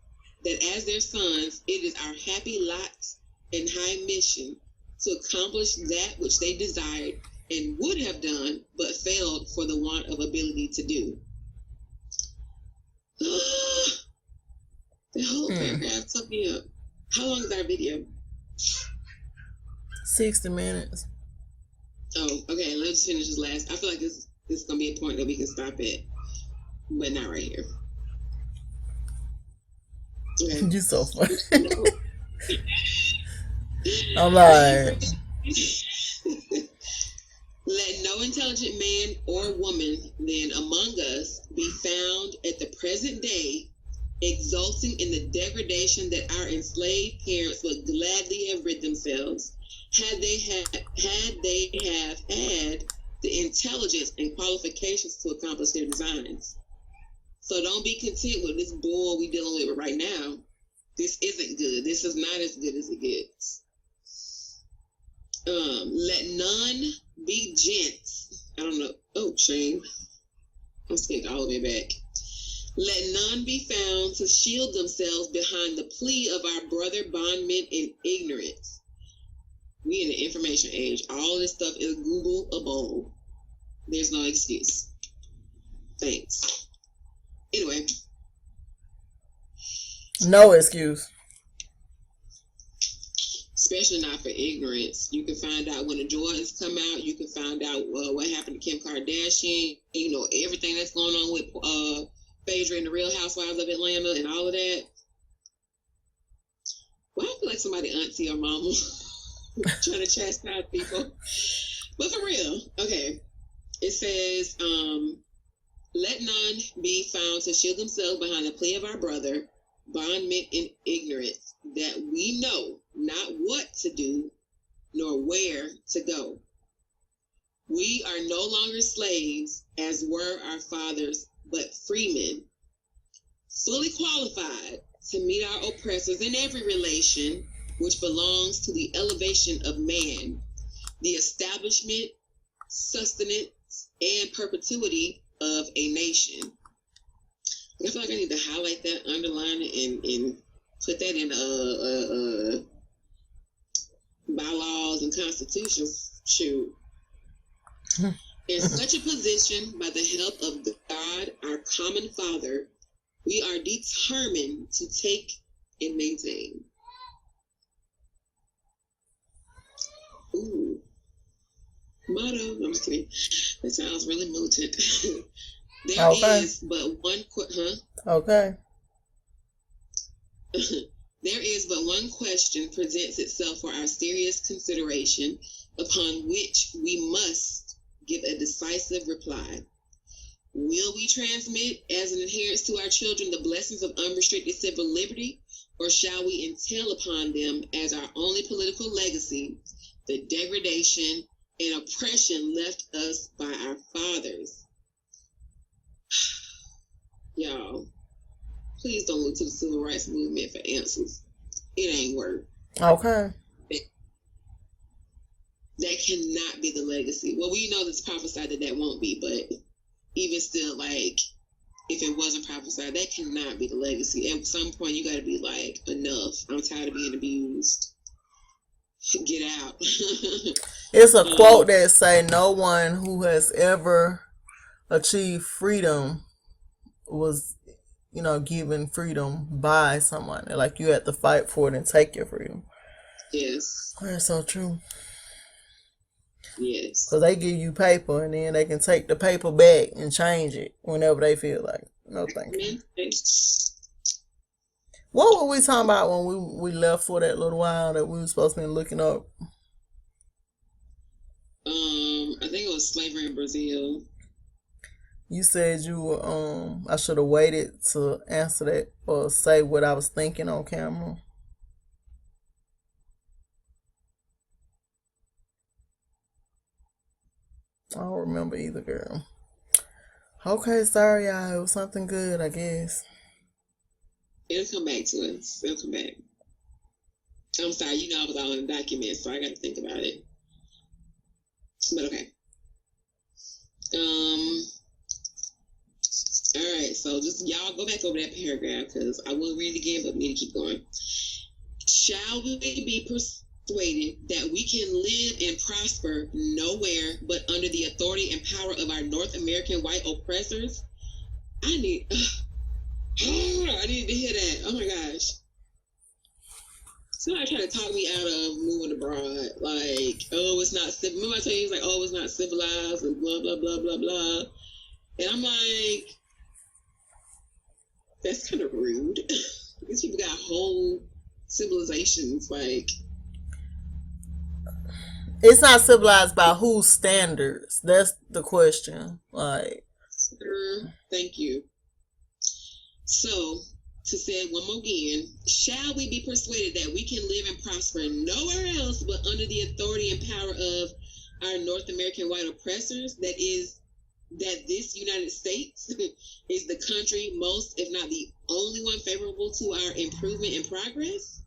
B: that as their sons, it is our happy lot and high mission to accomplish that which they desired and would have done, but failed for the want of ability to do. The whole paragraph took me up. How long is our video?
A: 60 minutes.
B: Oh, okay. Let's finish this last. I feel like this is going to be a point that we can stop at, but not right here. Okay.
A: You so funny. I'm like...
B: Let no intelligent man or woman then among us be found at the present day exulting in the degradation that our enslaved parents would gladly have rid themselves had they have had the intelligence and qualifications to accomplish their designs. So don't be content with this bull we dealing with right now. This isn't good. This is not as good as it gets. Let none be gents. I don't know. Oh, shame. I'm skipped all the way back. Let none be found to shield themselves behind the plea of our brother bondmen in ignorance. We in the information age. All this stuff is Googleable. There's no excuse. Thanks. Anyway.
A: No excuse.
B: Especially not for ignorance. You can find out when the Jordans come out. You can find out what happened to Kim Kardashian. You know, everything that's going on with Phaedra and the Real Housewives of Atlanta and all of that. Well, I feel like somebody auntie or mama trying to chastise people. But for real, okay. It says, let none be found to shield themselves behind the plea of our brother, bondmen in ignorance, that we know not what to do, nor where to go. We are no longer slaves, as were our fathers, but freemen, fully qualified to meet our oppressors in every relation which belongs to the elevation of man, the establishment, sustenance, and perpetuity of a nation. I feel like I need to highlight that, underline it, and put that in bylaws and constitutions. Shoot. In such a position, by the help of God, our common Father, we are determined to take and maintain. Ooh. Motto. I'm just kidding. That sounds really militant. There is but one
A: Okay.
B: There is but one question presents itself for our serious consideration, upon which we must give a decisive reply. Will we transmit as an inheritance to our children the blessings of unrestricted civil liberty, or shall we entail upon them as our only political legacy the degradation and oppression left us by our fathers? Y'all, please don't look to the civil rights movement for answers. It ain't work.
A: Okay.
B: That cannot be the legacy. Well, we know that's prophesied that won't be, but even still, like, if it wasn't prophesied, that cannot be the legacy. At some point, you got to be like, enough. I'm tired of being abused. Get out.
A: It's a quote that say, no one who has ever achieved freedom was, given freedom by someone. Like, you had to fight for it and take your freedom.
B: Yes.
A: That's so true.
B: Yes.
A: Because they give you paper and then they can take the paper back and change it whenever they feel like. No, thank you. What were we talking about when we left for that little while that we were supposed to be looking up?
B: I think it was slavery in Brazil.
A: You said you were, I should have waited to answer that or say what I was thinking on camera. I don't remember either, girl. Okay, sorry, y'all. It was something good, I guess.
B: It'll come back to us. It'll come back. I'm sorry, I was all in the document, so I got to think about it. But okay. All right, so just y'all go back over that paragraph because I will read it again, but we need to keep going. Shall we be persuaded that we can live and prosper nowhere but under the authority and power of our North American white oppressors? I need to hear that. Oh my gosh. Somebody trying to talk me out of moving abroad. Like, oh, it's not civil. Remember I told you, it's like, oh, it's not civilized and blah, blah, blah, blah, blah. And I'm like, that's kind of rude. These people got whole civilizations. Like,
A: it's not civilized by whose standards? That's the question. Like,
B: thank you. So, to say it one more again, shall we be persuaded that we can live and prosper nowhere else but under the authority and power of our North American white oppressors? That this United States is the country most, if not the only one, favorable to our improvement and progress?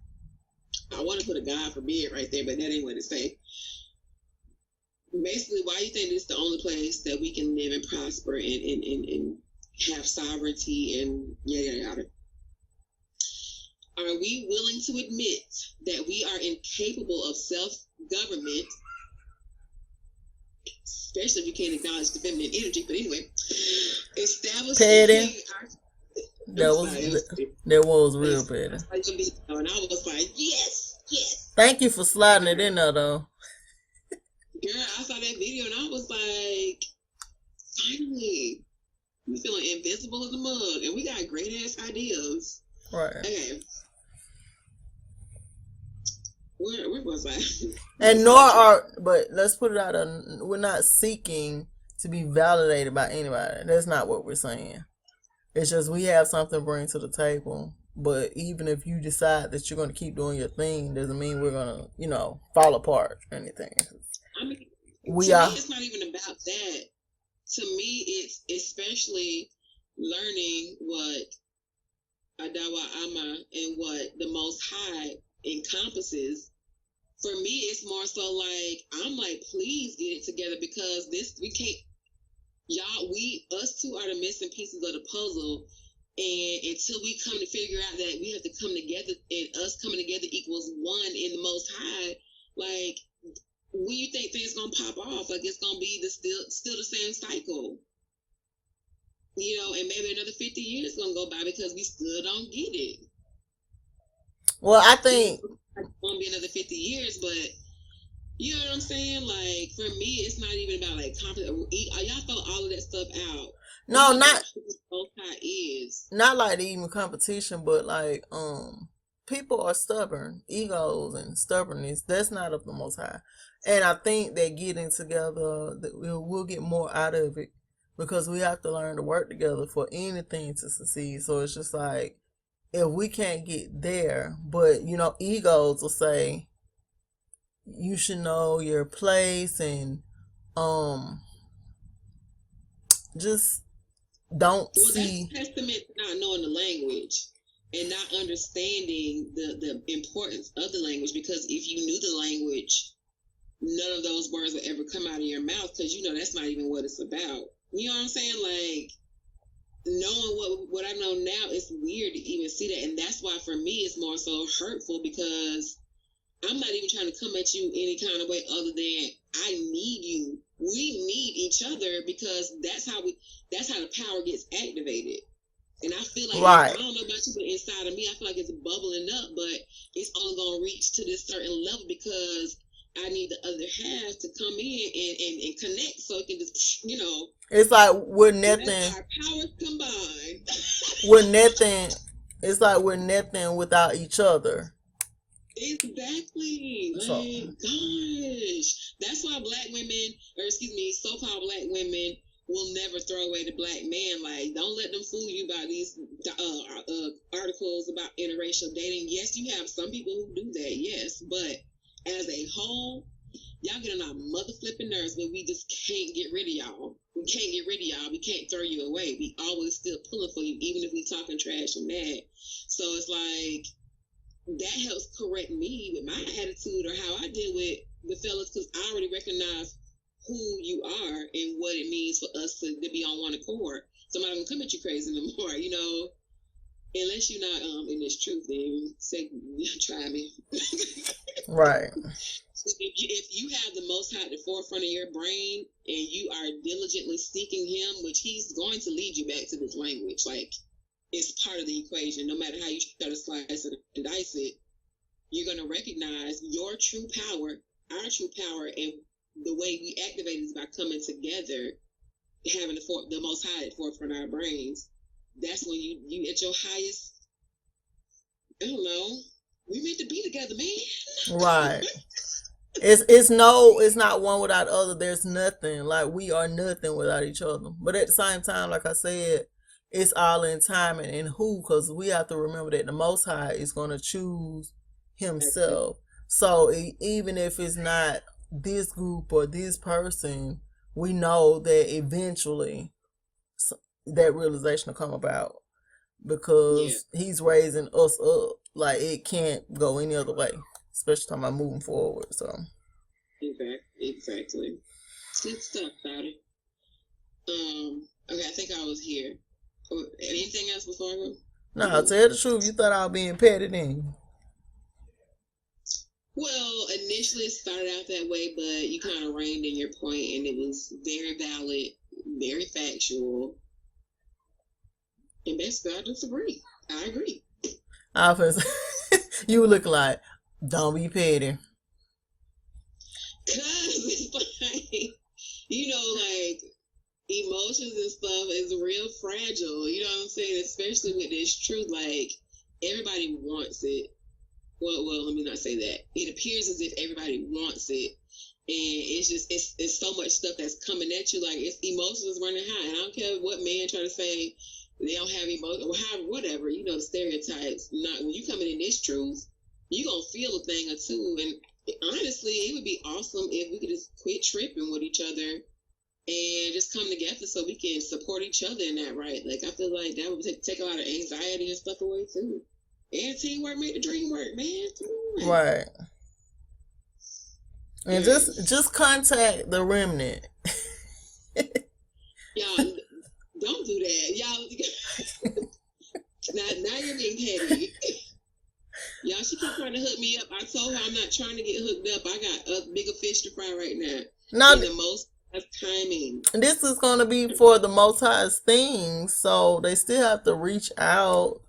B: I want to put a God forbid right there, but that ain't what it say. Basically, why do you think this is the only place that we can live and prosper and have sovereignty and yada yada? Are we willing to admit that we are incapable of self-government, especially if you can't acknowledge the feminine energy? But anyway, establishing
A: that was real petty.
B: And I was like, yes.
A: Thank you for sliding it in there, though.
B: Girl, I saw that video and I was like, finally, we feeling invisible as a mug, and we got great ass ideas.
A: Right.
B: Okay. Where was I?
A: And but let's put it out, we're not seeking to be validated by anybody. That's not what we're saying. It's just we have something to bring to the table. But even if you decide that you're going to keep doing your thing, doesn't mean we're going to, fall apart or anything.
B: I mean, to me, it's not even about that. To me, it's especially learning what Adawa Ama and what the Most High encompasses. For me, it's more so like, I'm like, please get it together, because we can't, us two are the missing pieces of the puzzle. And until we come to figure out that we have to come together, and us coming together equals one in the Most High, like, when you think things gonna pop off, like it's gonna be still the same cycle, and maybe another 50 years gonna go by because we still don't get it.
A: Well, I think
B: it's gonna be another 50 years, but you know what I'm saying? Like, for me, it's not even about like y'all throw all of that stuff out.
A: No,
B: not
A: like even competition, but like people are stubborn, egos and stubbornness. That's not of the Most High. And I think that getting together, that we'll get more out of it, because we have to learn to work together for anything to succeed. So it's just like, if we can't get there, but egos will say you should know your place, and just don't see.
B: That's testament to not knowing the language and not understanding the importance of the language, because if you knew the language, none of those words would ever come out of your mouth, because that's not even what it's about. You know what I'm saying? Like, knowing what I know now, it's weird to even see that. And that's why for me it's more so hurtful, because I'm not even trying to come at you any kind of way other than I need you. We need each other, because that's how the power gets activated. And I feel like,
A: right.
B: I don't know about you, but inside of me, I feel like it's bubbling up, but it's only going to reach to this certain level, because I need the other half to come in and connect, so it can just,
A: It's like we're nothing.
B: Our powers combined.
A: We're nothing It's like we're nothing without each other.
B: Exactly. Like, gosh. That's why so-called black women will never throw away the black man. Like, don't let them fool you about these articles about interracial dating. Yes, you have some people who do that, yes. But as a whole, y'all get on our mother flipping nerves, but we just can't get rid of y'all. We can't get rid of y'all. We can't throw you away. We always still pulling for you, even if we talking trash and mad. So it's like, that helps correct me with my attitude or how I deal with the fellas, because I already recognize who you are and what it means for us to be on one accord. Somebody gonna come at you crazy no more, unless you're not in this truth, then say, try me.
A: Right.
B: If you have the Most High at the forefront of your brain and you are diligently seeking Him, which He's going to lead you back to this language, like, it's part of the equation. No matter how you try to slice it or dice it, you're going to recognize your true power, our true power, and the way we activate is by coming together, having the Most High at the forefront of our brains. That's when you at your highest. I don't know. We meant to be together, man.
A: Right. It's not one without the other. There's nothing. Like, we are nothing without each other. But at the same time, like I said, it's all in timing and who, because we have to remember that the Most High is going to choose Himself. So even if it's not this group or this person, we know that eventually that realization will come about, because He's raising us up. Like, it can't go any other way, especially talking about moving forward. So
B: exactly. Good stuff about it. Okay, I think I was here. Anything else before I go?
A: No, tell the truth. You thought I was being petty then.
B: Well, initially it started out that way, but you kind of reined in your point, and it was very valid, very factual. And basically, I disagree. I agree.
A: You look like, don't be petty.
B: Because it's like, like, emotions and stuff is real fragile. You know what I'm saying? Especially with this truth, like, everybody wants it. Well, let me not say that. It appears as if everybody wants it, and it's just it's so much stuff that's coming at you. Like, it's emotions running high, and I don't care what man try to say they don't have emotions or whatever. The stereotypes. Not when you coming in this truth, you gonna feel a thing or two. And honestly, it would be awesome if we could just quit tripping with each other and just come together so we can support each other in that, right? Like, I feel like that would take a lot of anxiety and stuff away too. And teamwork make the dream work, man. Come on.
A: Right. And just contact the remnant.
B: Y'all, don't do that. Y'all, now you're being petty. Y'all, she keep trying to hook me up. I told her I'm not trying to get hooked up. I got bigger fish to fry right now.
A: No,
B: the most timing.
A: This is going to be for the Most High's things, so they still have to reach out,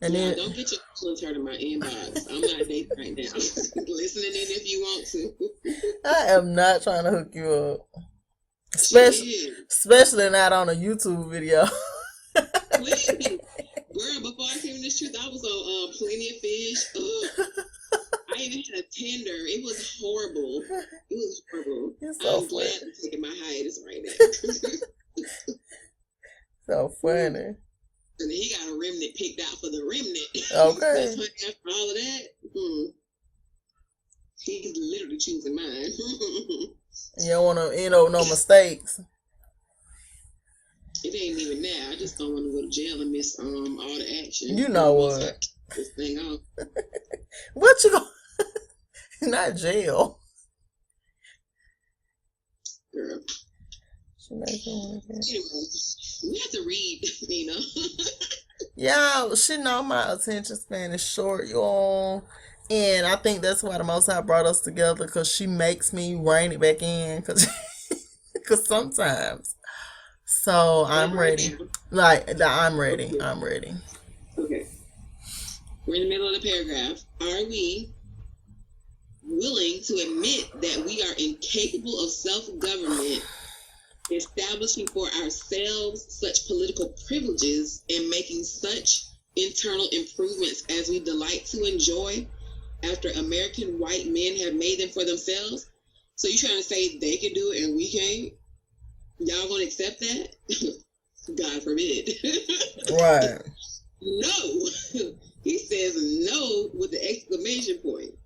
A: And then,
B: don't get your feelings hurt in my inbox. I'm not dating right now. Listening in if you want to.
A: I am not trying to hook you up. Especially not on a YouTube video.
B: Please. Girl, before I came in this truth, I was on Plenty of Fish. I even had a Tinder. It was horrible. I'm glad I'm taking my hiatus right now.
A: So funny.
B: And he got a remnant picked out for the remnant.
A: Okay.
B: After all of that, he's literally choosing mine.
A: You don't want to end up no mistakes.
B: It ain't even that. I just don't want to go to jail and miss all the action.
A: You know what?
B: This thing off.
A: What you going? Not jail.
B: Girl. Anyway, we have to read,
A: Yeah, she know my attention span is short, y'all. And I think that's why the Most High brought us together, because she makes me rein it back in. Because sometimes. So I'm ready. I'm ready. Okay. I'm ready.
B: Okay. We're in the middle of the paragraph. Are we willing to admit that we are incapable of self-government establishing for ourselves such political privileges and making such internal improvements as we delight to enjoy after American white men have made them for themselves. So you trying to say they can do it and we can't? Y'all gonna accept that? God forbid.
A: Right.
B: No. He says no with the exclamation point.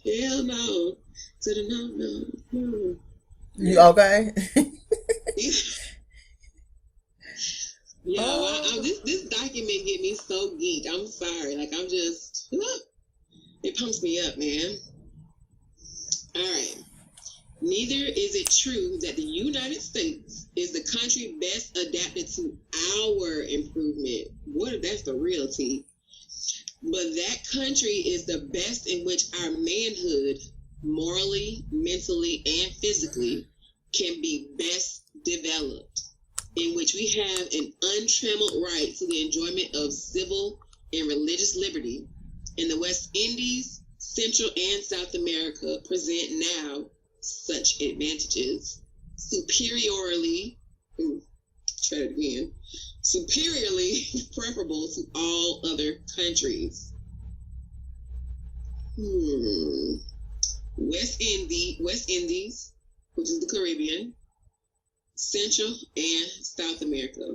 B: Hell no. To the no.
A: You okay?
B: This document get me so geeked. I'm sorry. Like, I'm just, it pumps me up, man. All right. Neither is it true that the United States is the country best adapted to our improvement. What if that's the real tea? But that country is the best in which our manhood, morally, mentally, and physically, can be best developed, in which we have an untrammeled right to the enjoyment of civil and religious liberty. In the West Indies, Central and South America present now such advantages, superiorly preferable to all other countries. West Indies, which is the Caribbean, Central and South America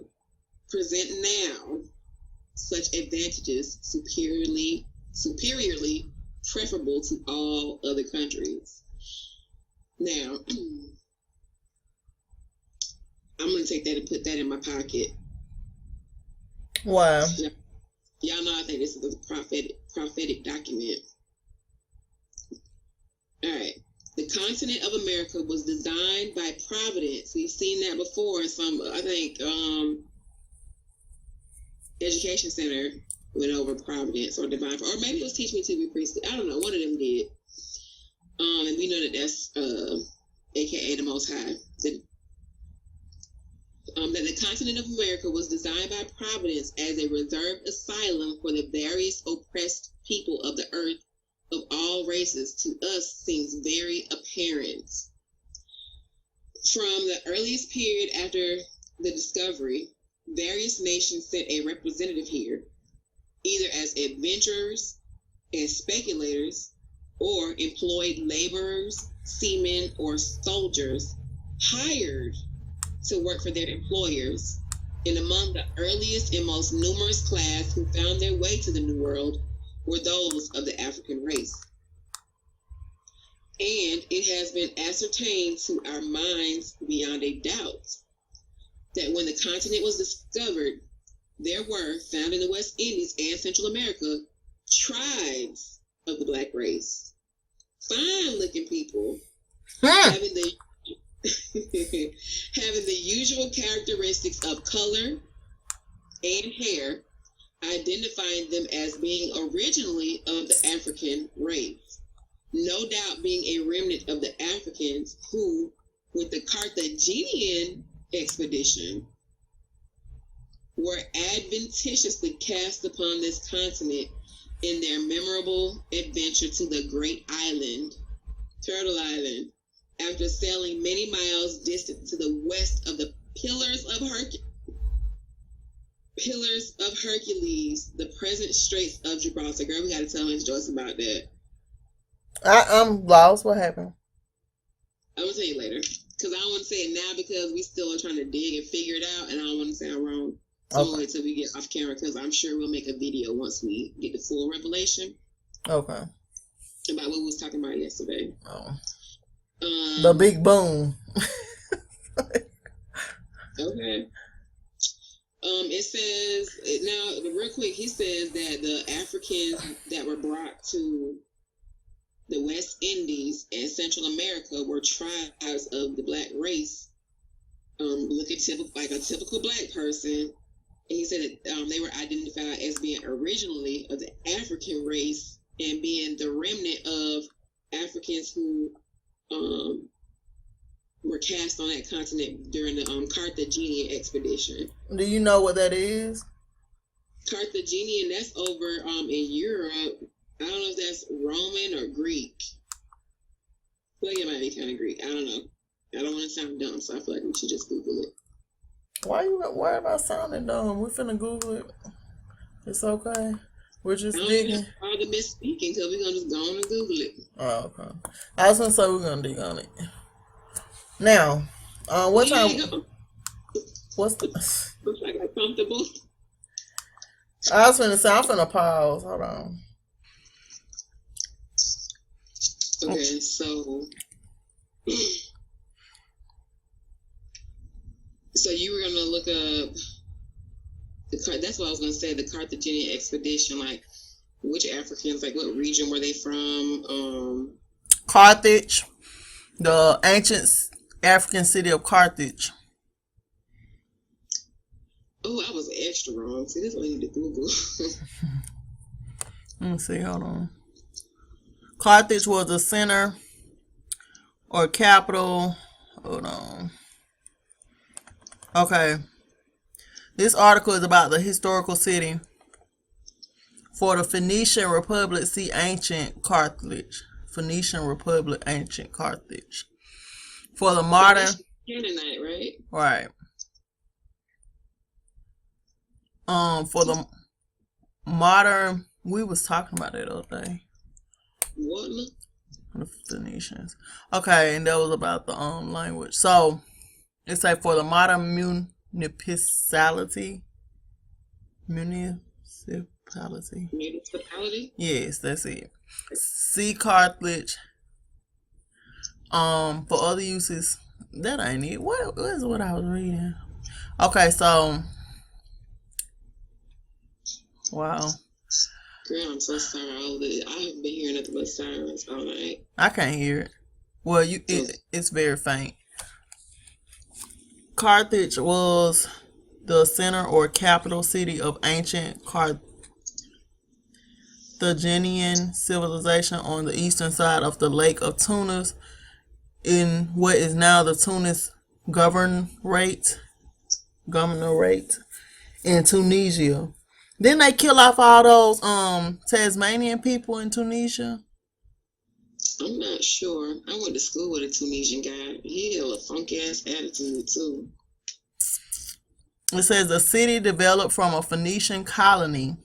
B: present now such advantages, superiorly preferable to all other countries. Now, I'm going to take that and put that in my pocket.
A: Wow.
B: Y'all know I think this is a prophetic document. All right. The continent of America was designed by Providence. We've seen that before in some, I think, Education Center went over Providence or Divine, or maybe it was Teach Me to Be Priestly. I don't know. One of them did. And we know that that's AKA the Most High. That the continent of America was designed by Providence as a reserved asylum for the various oppressed people of the earth of all races, to us seems very apparent. From the earliest period after the discovery, various nations sent a representative here, either as adventurers and speculators, or employed laborers, seamen, or soldiers hired to work for their employers. And among the earliest and most numerous class who found their way to the New World were those of the African race. And it has been ascertained to our minds beyond a doubt that when the continent was discovered, there were found in the West Indies and Central America tribes of the black race. Fine looking people having the usual characteristics of color and hair, identifying them as being originally of the African race, no doubt being a remnant of the Africans who, with the Carthaginian expedition, were adventitiously cast upon this continent in their memorable adventure to the great island, Turtle Island, after sailing many miles distant to the west of the Pillars of Hercules, the present Straits of Gibraltar. Girl, we got to tell Miss Joyce about that.
A: I'm lost. What happened?
B: I'm going to tell you later. Because I don't want to say it now because we still are trying to dig and figure it out, and I don't want to sound wrong. So I'm going to wait till we get off camera because I'm sure we'll make a video once we get the full revelation.
A: Okay.
B: About what we was talking about yesterday.
A: Oh. The big boom.
B: Okay. It says, now, real quick, he says that the Africans that were brought to the West Indies and Central America were tribes of the black race. Looking like a typical black person. And he said that they were identified as being originally of the African race and being the remnant of Africans who were cast on that continent during the Carthaginian expedition.
A: Do you know what that is?
B: Carthaginian, that's over in Europe. I don't know if that's Roman or Greek. I think it might be kind of Greek. I don't know. I don't want to sound dumb, so I feel like we should just Google it.
A: Why you worried about sounding dumb? We finna Google it. It's okay. We're just digging.
B: All the misspeaking, because we're going to just go on and Google it.
A: Oh, okay. I was gonna say we're gonna dig on it. Now, what time? What's the?
B: Looks like I'm comfortable.
A: I was finna say I'm finna pause. Hold on.
B: Okay, so you were gonna look up that's what I was gonna say. The Carthaginian expedition, like which Africans, like what region were they from?
A: Carthage, the ancient African city of Carthage.
B: Oh, I was extra wrong. See, this one I need to Google.
A: Let me see. Hold on. Carthage was the center or capital. Hold on. Okay. This article is about the historical city. For the Phoenician Republic, see ancient Carthage. Phoenician Republic, ancient Carthage. For the modern...
B: Canaanite, right?
A: Right. For the modern... We was talking about it the other day.
B: What?
A: The Phoenicians. Okay, and that was about the language. So, it's like for the modern municipality. Municipality? Yes, that's it. See Carthage. For other uses, that ain't it. What is what I was reading? Okay, so wow.
B: Girl, I'm so sorry. I haven't been hearing nothing but sirens all night.
A: I can't hear it. Well, it's very faint. Carthage was the center or capital city of ancient Carthaginian civilization on the eastern side of the Lake of Tunis in what is now the Tunis governorate in Tunisia. Didn't they kill off all those Tasmanian people in Tunisia?
B: I'm not sure. I went to school with a Tunisian guy. He had a funky ass attitude too.
A: It says the city developed from a Phoenician colony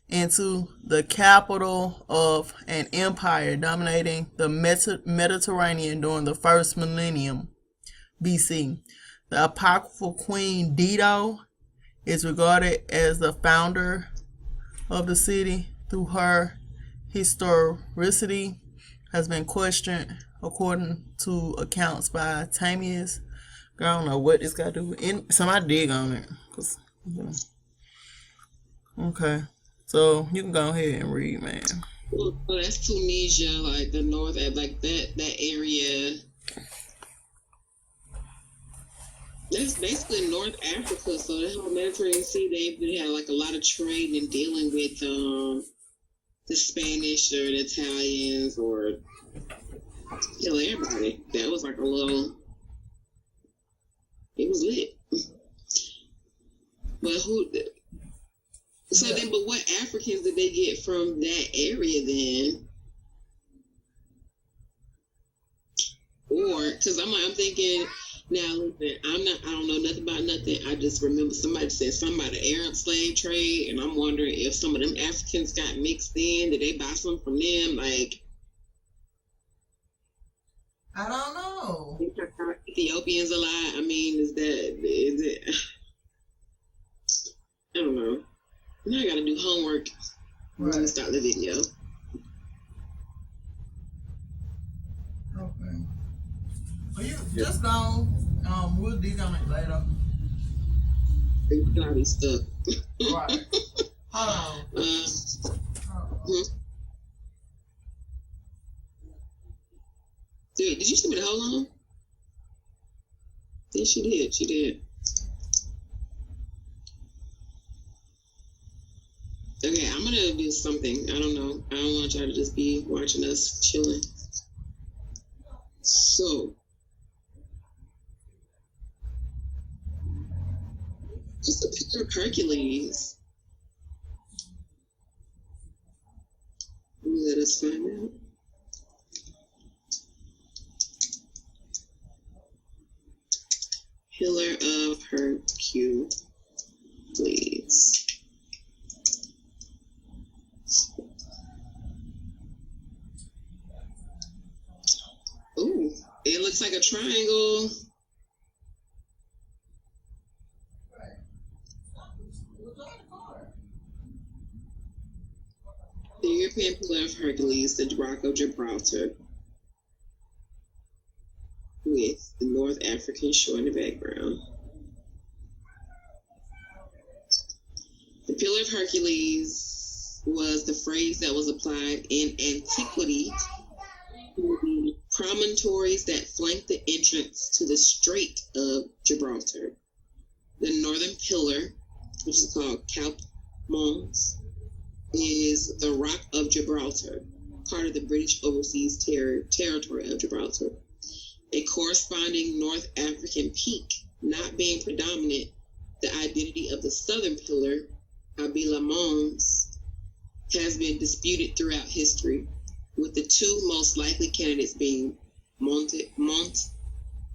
A: into the capital of an empire dominating the Mediterranean during the first millennium BC. The apocryphal Queen Dido is regarded as the founder of the city, through her historicity has been questioned according to accounts by Tamias. I don't know what this got to do with somebody dig on it. Okay. So you can go ahead and read, man.
B: Well, that's Tunisia, like the north, like that area. That's basically North Africa. So that whole Mediterranean Sea, they had like a lot of trade and dealing with the Spanish or the Italians or everybody. That was like a little. It was lit. But but what Africans did they get from that area then? Or, because I'm thinking, now listen, I don't know nothing about nothing. I just remember somebody said something about the Arab slave trade, and I'm wondering if some of them Africans got mixed in. Did they buy some from them? Like,
A: I don't know.
B: Ethiopians a lot. I mean, is it? I don't know. Now I gotta do homework. Right. When we start the video.
A: Okay. Well, you just go. We'll dig on it later.
B: You gotta be stuck.
A: Right. Hold on.
B: Did you send me the hold on? Yeah, she did. She did. Okay, I'm gonna do something. I don't know. I don't want y'all to just be watching us chilling. So, just a picture of Hercules. Let us find out. Pillar of Hercules. Ooh, it looks like a triangle. The European Pillar of Hercules, the Rock of Gibraltar, with the North African shore in the background. The Pillar of Hercules was the phrase that was applied in antiquity to the promontories that flanked the entrance to the Strait of Gibraltar. The Northern Pillar, which is called Cap Mons, is the Rock of Gibraltar, part of the British Overseas Territory of Gibraltar. A corresponding North African peak not being predominant, the identity of the Southern Pillar, Abila Mons, has been disputed throughout history, with the two most likely candidates being Monte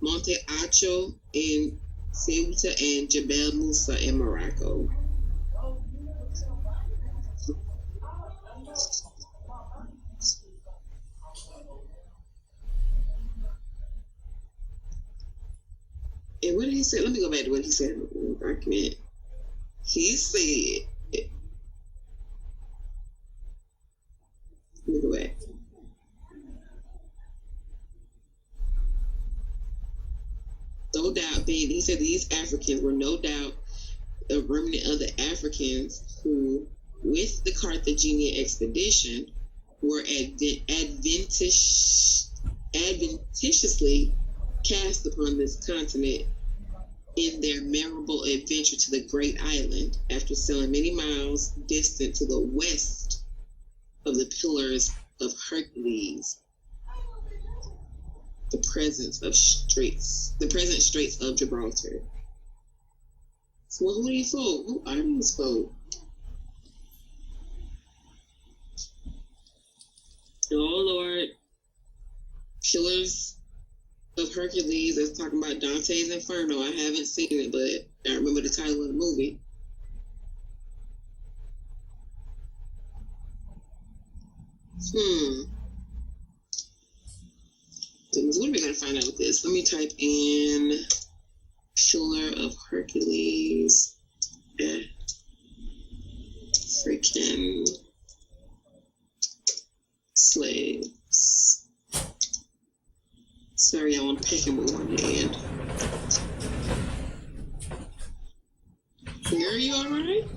B: Acho in Ceuta and Jebel Musa in Morocco. And what did he say? Let me go back to what he said in the document. He said, let me go back. No doubt, he said these Africans were no doubt a remnant of the Africans who, with the Carthaginian expedition, were adventitiously cast upon this continent in their memorable adventure to the Great Island after sailing many miles distant to the west of the Pillars of Hercules, the present Straits of Gibraltar. So who do you fool? Who are these folk? Oh Lord. Pillars of Hercules, that's talking about Dante's Inferno. I haven't seen it, but I remember the title of the movie. What are we going to find out with this? Let me type in Pillar of Hercules. African slaves. Sorry, I want to pick him with one hand. Are you all right?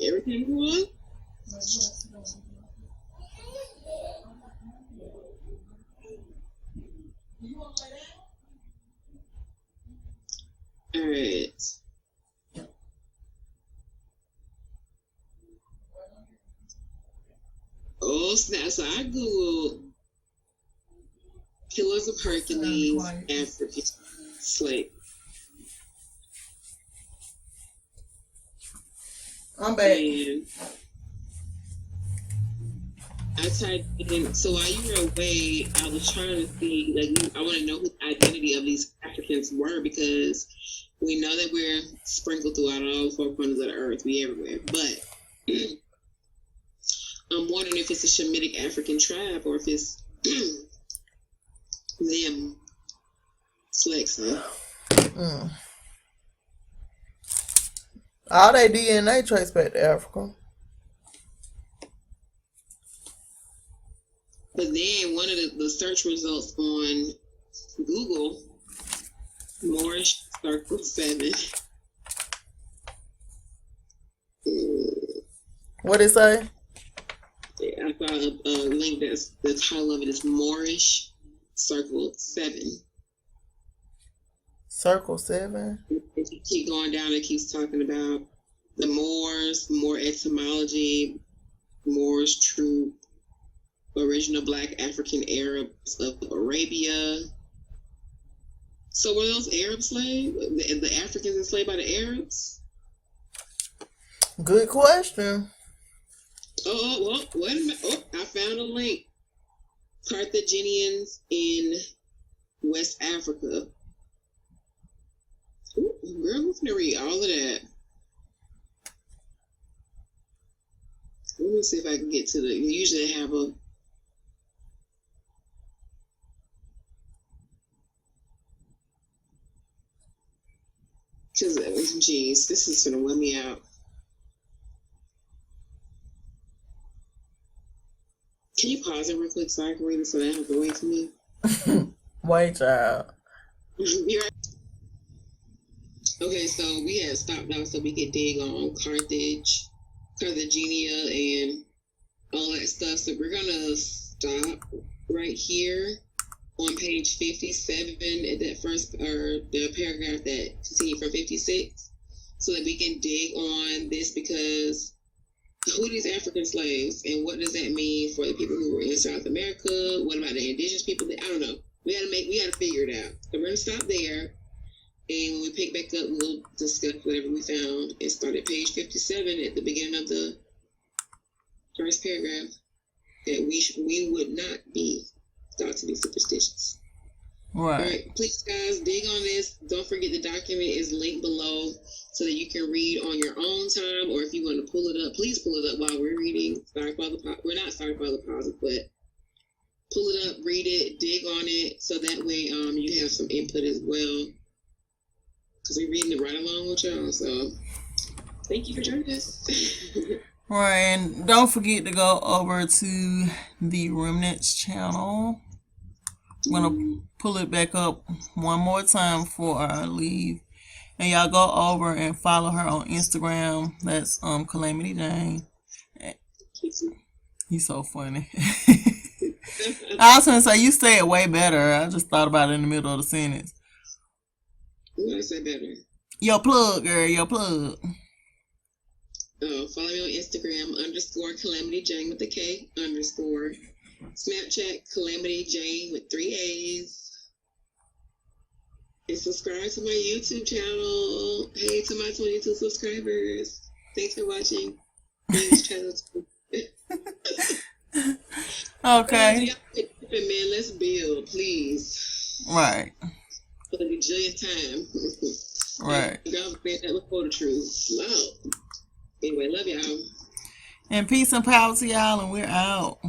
B: Everything good? All right. Oh snap! So I googled Pillars of Hercules, African slave.
A: I'm back.
B: And I typed in, so while you were away, I was trying to see, I want to know who the identity of these Africans were, because we know that we're sprinkled throughout all 4 corners of the earth. We everywhere. But I'm wondering if it's a Shemitic African tribe or if it's them flexing.
A: All their DNA trace back to Africa.
B: But then one of the search results on Google, Moorish Circle 7.
A: What it say?
B: I saw a link that's the title of it is Moorish Circle 7.
A: Circle 7?
B: If you keep going down, it keeps talking about the Moors, Moor etymology, Moors troop, original black African Arabs of Arabia. So were those Arab slaves? The Africans enslaved by the Arabs?
A: Good question.
B: Oh, well, wait a minute. Oh, I found a link. Carthaginians in West Africa. Ooh, girl, we're gonna read all of that. Let me see if I can get to the. You usually have a. Because, geez, this is gonna wear me out. Can you pause it real quick so I can read it so they don't have to wait for me?
A: Wait, child.
B: You're right. Okay, so we had stopped out so we could dig on Carthagenia, and all that stuff. So we're gonna stop right here on page 57 at that first, or the paragraph that continued from 56, so that we can dig on this, because who are these African slaves and what does that mean for the people who were in South America? What about the indigenous people? I don't know. We gotta figure it out. So we're gonna stop there. And when we pick back up, we'll discuss whatever we found and start at page 57 at the beginning of the first paragraph, that we would not be thought to be superstitious.
A: Right.
B: All right, please, guys, dig on this. Don't forget the document is linked below so that you can read on your own time, or if you want to pull it up, please pull it up while we're reading. We're not sorry for the pauses, but pull it up, read it, dig on it, so that way you have some input as well. Because we're reading it right along with y'all, so thank you for joining us.
A: Right, and don't forget to go over to the Remnants channel. I'm gonna pull it back up one more time before I leave, and y'all go over and follow her on Instagram. That's Calamity Jane. He's so funny. I was gonna say you say it way better. I just thought about it in the middle of the sentence.
B: What I say better?
A: Your plug, girl. Your plug.
B: Follow me on Instagram _Calamity Jane with a K _ Snapchat Calamity Jane with 3 A's. And subscribe to my YouTube channel. Hey to my 22 subscribers. Thanks for watching.
A: Okay.
B: Man, let's build, please.
A: Right.
B: For the gajillionth time.
A: Right.
B: Y'all said that before the truth. Love. Anyway, love y'all.
A: And peace and power to y'all, and we're out.